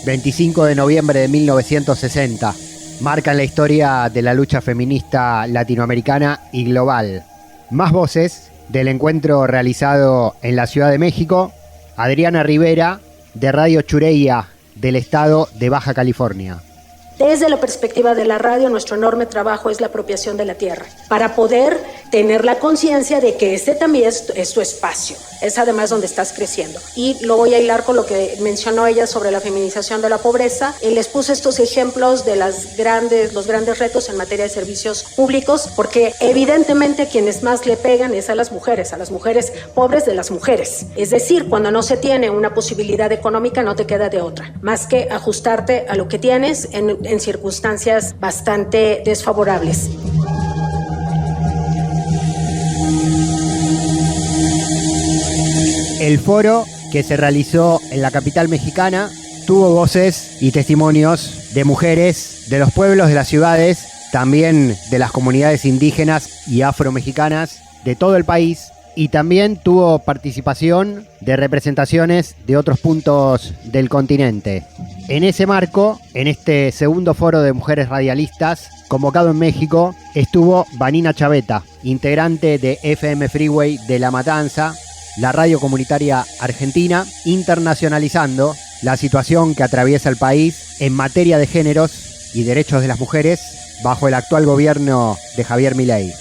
25 de noviembre de 1960. Marcan la historia de la lucha feminista latinoamericana y global. Más voces del encuentro realizado en la Ciudad de México. Adriana Rivera, de Radio Chureia, del estado de Baja California. Desde la perspectiva de la radio, nuestro enorme trabajo es la apropiación de la tierra, para poder tener la conciencia de que este también es tu espacio, es además donde estás creciendo. Y lo voy a hilar con lo que mencionó ella sobre la feminización de la pobreza. Les puse estos ejemplos de los grandes retos en materia de servicios públicos, porque evidentemente quienes más le pegan es a las mujeres pobres de las mujeres. Es decir, cuando no se tiene una posibilidad económica, no te queda de otra, más que ajustarte a lo que tienes en circunstancias bastante desfavorables. El foro, que se realizó en la capital mexicana, tuvo voces y testimonios de mujeres de los pueblos, de las ciudades, también de las comunidades indígenas y afromexicanas de todo el país y también tuvo participación de representaciones de otros puntos del continente. En ese marco, en este segundo foro de mujeres radialistas, convocado en México, estuvo Vanina Chaveta, integrante de FM Freeway de La Matanza, la radio comunitaria argentina, internacionalizando la situación que atraviesa el país en materia de géneros y derechos de las mujeres bajo el actual gobierno de Javier Milei.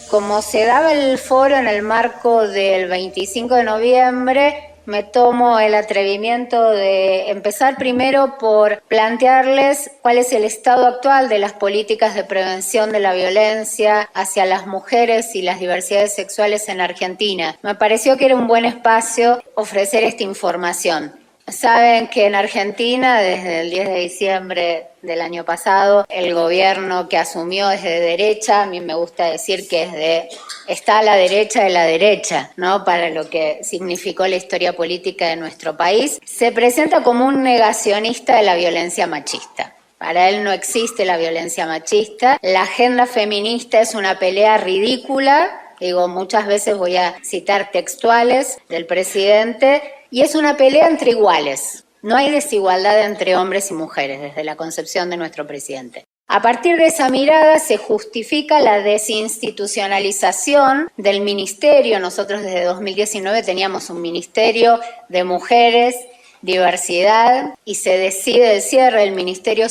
Como se daba el foro en el marco del 25 de noviembre, me tomo el atrevimiento de empezar primero por plantearles cuál es el estado actual de las políticas de prevención de la violencia hacia las mujeres y las diversidades sexuales en Argentina. Me pareció que era un buen espacio ofrecer esta información. Saben que en Argentina, desde el 10 de diciembre del año pasado, el gobierno que asumió es de derecha. A mí me gusta decir que está a la derecha de la derecha, ¿no? Para lo que significó la historia política de nuestro país. Se presenta como un negacionista de la violencia machista. Para él no existe la violencia machista. La agenda feminista es una pelea ridícula. Digo, muchas veces voy a citar textuales del presidente. Y es una pelea entre iguales. No hay desigualdad entre hombres y mujeres desde la concepción de nuestro presidente. A partir de esa mirada se justifica la desinstitucionalización del ministerio. Nosotros desde 2019 teníamos un ministerio de mujeres, diversidad, y se decide el cierre del ministerio,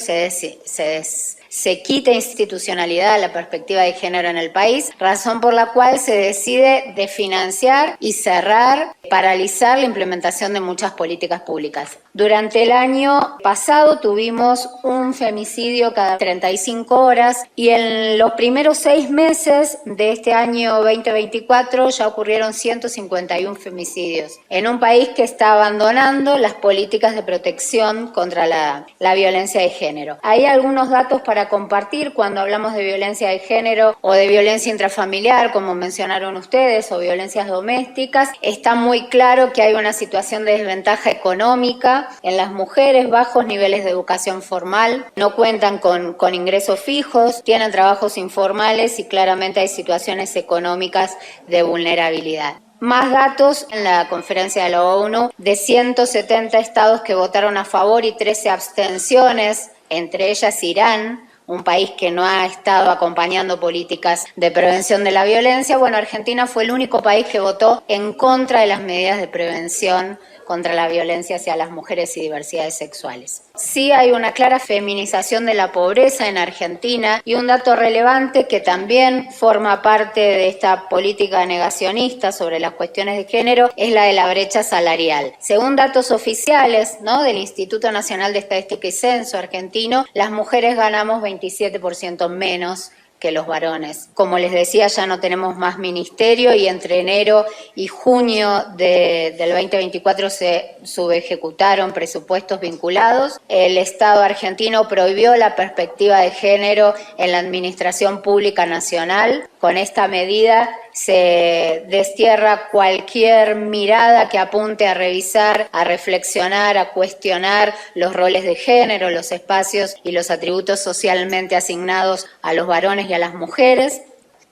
se quita institucionalidad a la perspectiva de género en el país, razón por la cual se decide desfinanciar y cerrar, paralizar la implementación de muchas políticas públicas. Durante el año pasado tuvimos un femicidio cada 35 horas y en los primeros 6 meses de este año 2024 ya ocurrieron 151 femicidios en un país que está abandonando las políticas de protección contra la violencia de género. Hay algunos datos para compartir cuando hablamos de violencia de género o de violencia intrafamiliar, como mencionaron ustedes, o violencias domésticas. Está muy claro que hay una situación de desventaja económica en las mujeres, bajos niveles de educación formal, no cuentan con ingresos fijos, tienen trabajos informales y claramente hay situaciones económicas de vulnerabilidad. Más datos en la conferencia de la ONU, de 170 estados que votaron a favor y 13 abstenciones, entre ellas Irán, un país que no ha estado acompañando políticas de prevención de la violencia. Bueno, Argentina fue el único país que votó en contra de las medidas de prevención contra la violencia hacia las mujeres y diversidades sexuales. Sí hay una clara feminización de la pobreza en Argentina y un dato relevante que también forma parte de esta política negacionista sobre las cuestiones de género es la de la brecha salarial. Según datos oficiales, ¿no?, del Instituto Nacional de Estadística y Censo argentino, las mujeres ganamos 27% menos que los varones. Como les decía, ya no tenemos más ministerio y entre enero y junio del 2024 se subejecutaron presupuestos vinculados. El Estado argentino prohibió la perspectiva de género en la administración pública nacional. Con esta medida se destierra cualquier mirada que apunte a revisar, a reflexionar, a cuestionar los roles de género, los espacios y los atributos socialmente asignados a los varones y a las mujeres.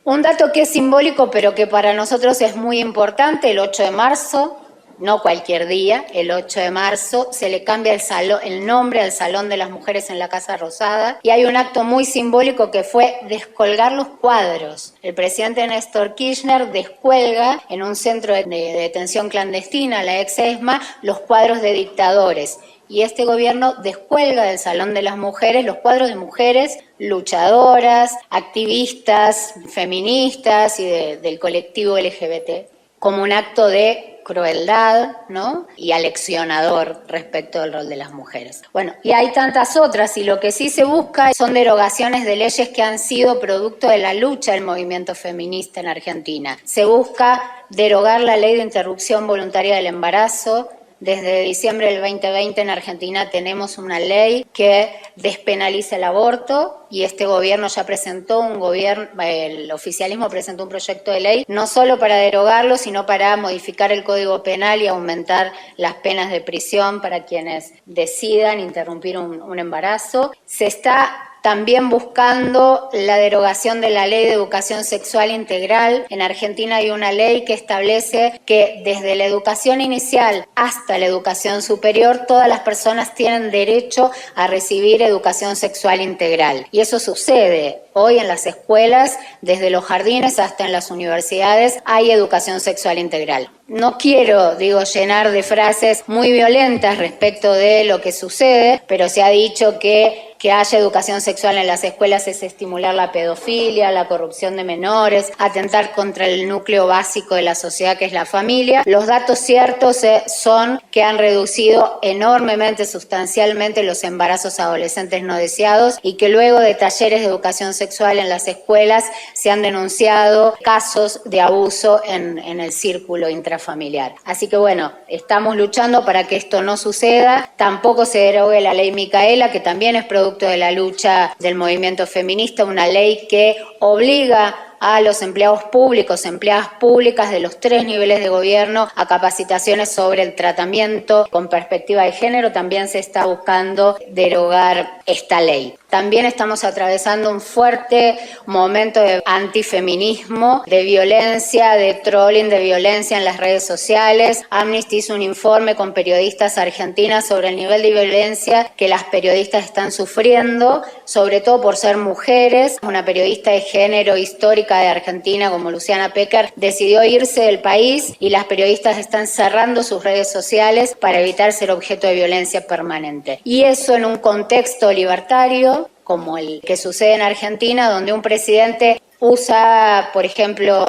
Un dato que es simbólico pero que para nosotros es muy importante: el 8 de marzo, no cualquier día, el 8 de marzo, se le cambia el nombre al Salón de las Mujeres en la Casa Rosada y hay un acto muy simbólico que fue descolgar los cuadros. El presidente Néstor Kirchner descuelga en un centro de detención clandestina, la ex-ESMA, los cuadros de dictadores. Y este gobierno descuelga del Salón de las Mujeres los cuadros de mujeres luchadoras, activistas, feministas y del colectivo LGBT, como un acto de crueldad, ¿no?, y aleccionador respecto del rol de las mujeres. Bueno, y hay tantas otras, y lo que sí se busca son derogaciones de leyes que han sido producto de la lucha del movimiento feminista en Argentina. Se busca derogar la ley de interrupción voluntaria del embarazo. Desde diciembre del 2020 en Argentina tenemos una ley que despenaliza el aborto y este gobierno ya presentó el oficialismo presentó un proyecto de ley no solo para derogarlo, sino para modificar el Código Penal y aumentar las penas de prisión para quienes decidan interrumpir un embarazo. Se está también buscando la derogación de la Ley de Educación Sexual Integral. En Argentina hay una ley que establece que desde la educación inicial hasta la educación superior, todas las personas tienen derecho a recibir educación sexual integral. Y eso sucede. Hoy en las escuelas, desde los jardines hasta en las universidades, hay educación sexual integral. No quiero, llenar de frases muy violentas respecto de lo que sucede, pero se ha dicho que haya educación sexual en las escuelas es estimular la pedofilia, la corrupción de menores, atentar contra el núcleo básico de la sociedad que es la familia. Los datos ciertos son que han reducido enormemente, sustancialmente los embarazos adolescentes no deseados y que luego de talleres de educación sexual en las escuelas se han denunciado casos de abuso en el círculo intrafamiliar. Así que estamos luchando para que esto no suceda. Tampoco se derogue la ley Micaela, que también es producto de la lucha del movimiento feminista, una ley que obliga a los empleados públicos, empleadas públicas de los 3 niveles de gobierno a capacitaciones sobre el tratamiento con perspectiva de género. También se está buscando derogar esta ley. También estamos atravesando un fuerte momento de antifeminismo, de violencia, de trolling, de violencia en las redes sociales. Amnesty hizo un informe con periodistas argentinas sobre el nivel de violencia que las periodistas están sufriendo, sobre todo por ser mujeres. Una periodista de género histórica de Argentina como Luciana Pecker decidió irse del país y las periodistas están cerrando sus redes sociales para evitar ser objeto de violencia permanente. Y eso en un contexto libertario como el que sucede en Argentina, donde un presidente usa, por ejemplo,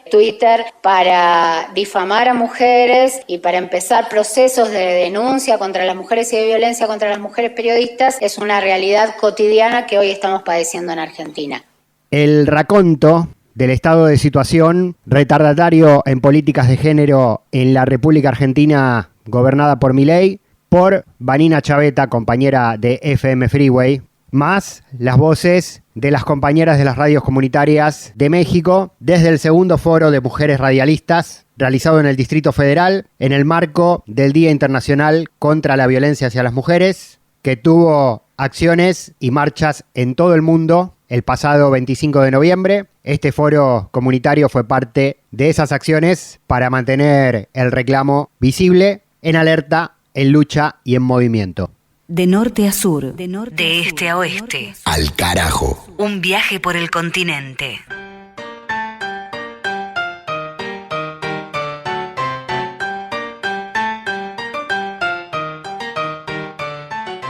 Twitter para difamar a mujeres y para empezar procesos de denuncia contra las mujeres y de violencia contra las mujeres periodistas, es una realidad cotidiana que hoy estamos padeciendo en Argentina. El raconto del estado de situación retardatario en políticas de género en la República Argentina gobernada por Milei, por Vanina Chaveta, compañera de FM Freeway, más las voces de las compañeras de las radios comunitarias de México desde el segundo foro de mujeres radialistas realizado en el Distrito Federal en el marco del Día Internacional contra la Violencia hacia las Mujeres, que tuvo acciones y marchas en todo el mundo el pasado 25 de noviembre. Este foro comunitario fue parte de esas acciones para mantener el reclamo visible, en alerta, en lucha y en movimiento. De norte a sur, de este a oeste. Al carajo. Un viaje por el continente.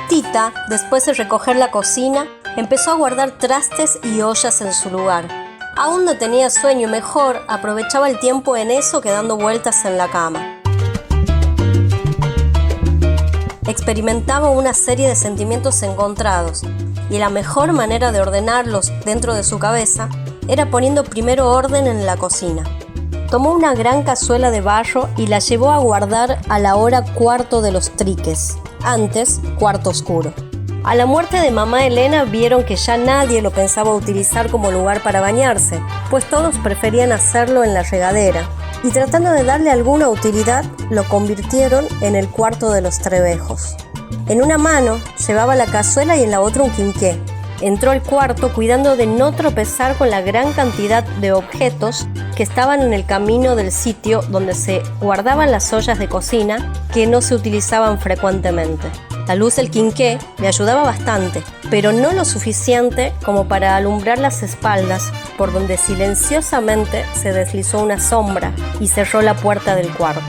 Tita, después de recoger la cocina, empezó a guardar trastes y ollas en su lugar. Aún no tenía sueño, mejor aprovechaba el tiempo en eso que dando vueltas en la cama. Experimentaba una serie de sentimientos encontrados, y la mejor manera de ordenarlos dentro de su cabeza era poniendo primero orden en la cocina. Tomó una gran cazuela de barro y la llevó a guardar a la hora 1/4 de los triques, antes cuarto oscuro. A la muerte de mamá Elena vieron que ya nadie lo pensaba utilizar como lugar para bañarse, pues todos preferían hacerlo en la regadera, y tratando de darle alguna utilidad, lo convirtieron en el cuarto de los trebejos. En una mano llevaba la cazuela y en la otra un quinqué. Entró al cuarto cuidando de no tropezar con la gran cantidad de objetos que estaban en el camino del sitio donde se guardaban las ollas de cocina que no se utilizaban frecuentemente. La luz del quinqué le ayudaba bastante, pero no lo suficiente como para alumbrar las espaldas, por donde silenciosamente se deslizó una sombra y cerró la puerta del cuarto.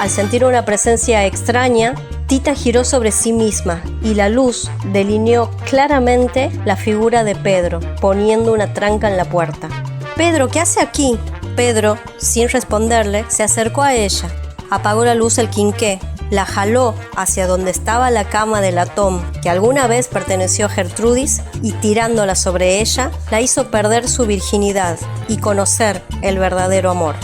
Al sentir una presencia extraña, Tita giró sobre sí misma y la luz delineó claramente la figura de Pedro, poniendo una tranca en la puerta. «Pedro, ¿qué hace aquí?» Pedro, sin responderle, se acercó a ella, apagó la luz del quinqué, la jaló hacia donde estaba la cama de latón que alguna vez perteneció a Gertrudis y tirándola sobre ella, la hizo perder su virginidad y conocer el verdadero amor.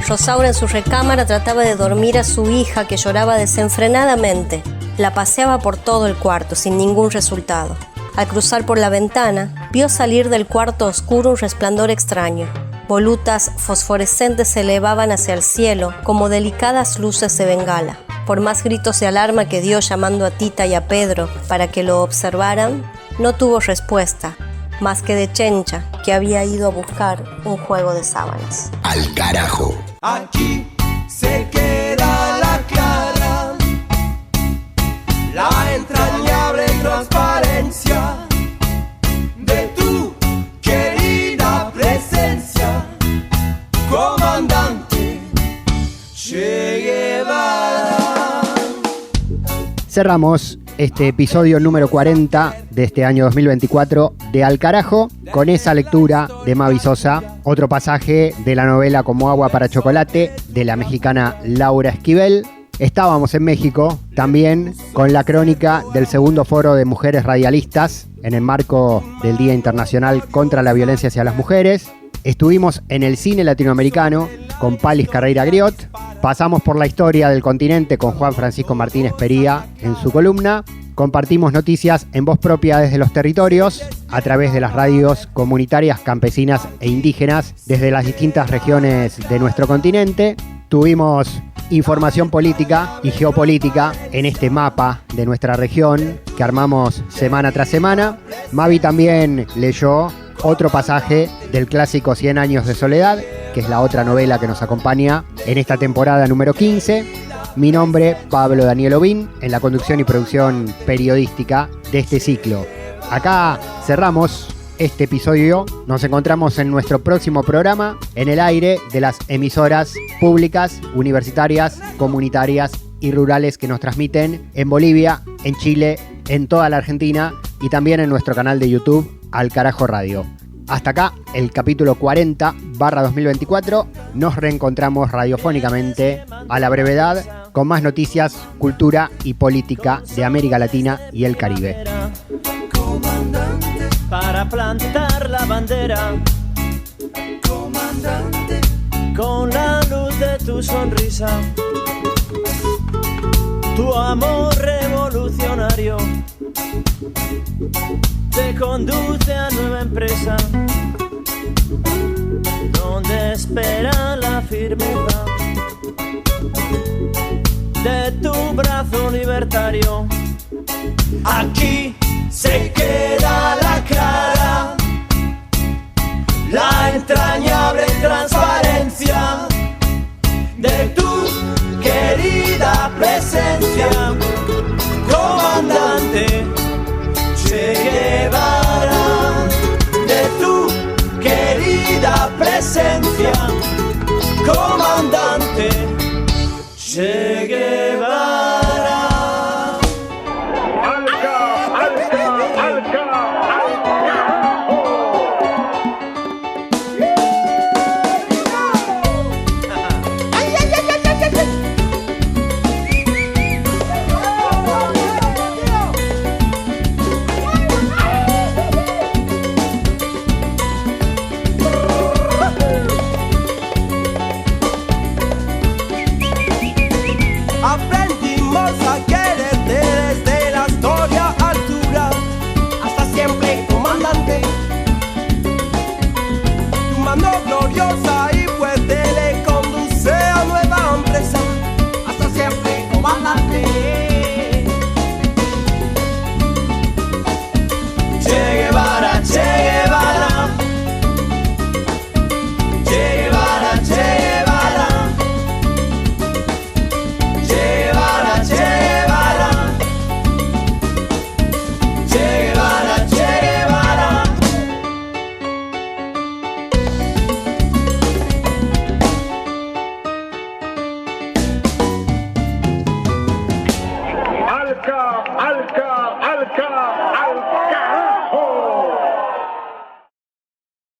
Rosaura en su recámara trataba de dormir a su hija que lloraba desenfrenadamente. La paseaba por todo el cuarto sin ningún resultado. Al cruzar por la ventana, vio salir del cuarto oscuro un resplandor extraño. Volutas fosforescentes se elevaban hacia el cielo como delicadas luces de bengala. Por más gritos de alarma que dio llamando a Tita y a Pedro para que lo observaran, no tuvo respuesta, más que de Chencha, que había ido a buscar un juego de sábanas. Al carajo. Aquí se queda la clara, la entrañable transparencia de tu querida presencia, comandante Che Guevara. Cerramos este episodio número 40 de este año 2024 de Al Carajo con esa lectura de Mavi Sosa, otro pasaje de la novela Como agua para chocolate de la mexicana Laura Esquivel. Estábamos en México también con la crónica del segundo foro de mujeres radialistas en el marco del Día Internacional contra la Violencia hacia las Mujeres. Estuvimos en el cine latinoamericano con Palis Carreira Griot. Pasamos por la historia del continente con Juan Francisco Martínez Pería en su columna. Compartimos noticias en voz propia desde los territorios a través de las radios comunitarias, campesinas e indígenas desde las distintas regiones de nuestro continente. Tuvimos información política y geopolítica en este mapa de nuestra región que armamos semana tras semana. Mavi también leyó otro pasaje del clásico 100 años de soledad, que es la otra novela que nos acompaña en esta temporada número 15. Mi nombre, Pablo Daniel Ovín, en la conducción y producción periodística de este ciclo. Acá cerramos este episodio. Nos encontramos en nuestro próximo programa en el aire de las emisoras públicas, universitarias, comunitarias y rurales que nos transmiten en Bolivia, en Chile, en toda la Argentina y también en nuestro canal de YouTube Al Carajo Radio. Hasta acá el capítulo 40/2024. Nos reencontramos radiofónicamente a la brevedad con más noticias, cultura y política de América Latina y el Caribe. Comandante, para plantar la bandera, comandante, con la luz de tu sonrisa, tu amor revolucionario te conduce a nueva empresa, donde espera la firmeza de tu brazo libertario. Aquí se queda la clara, la entrañable transparencia de tu querida presencia, comandante Che Guevara, de tu querida presencia, comandante Che Guevara.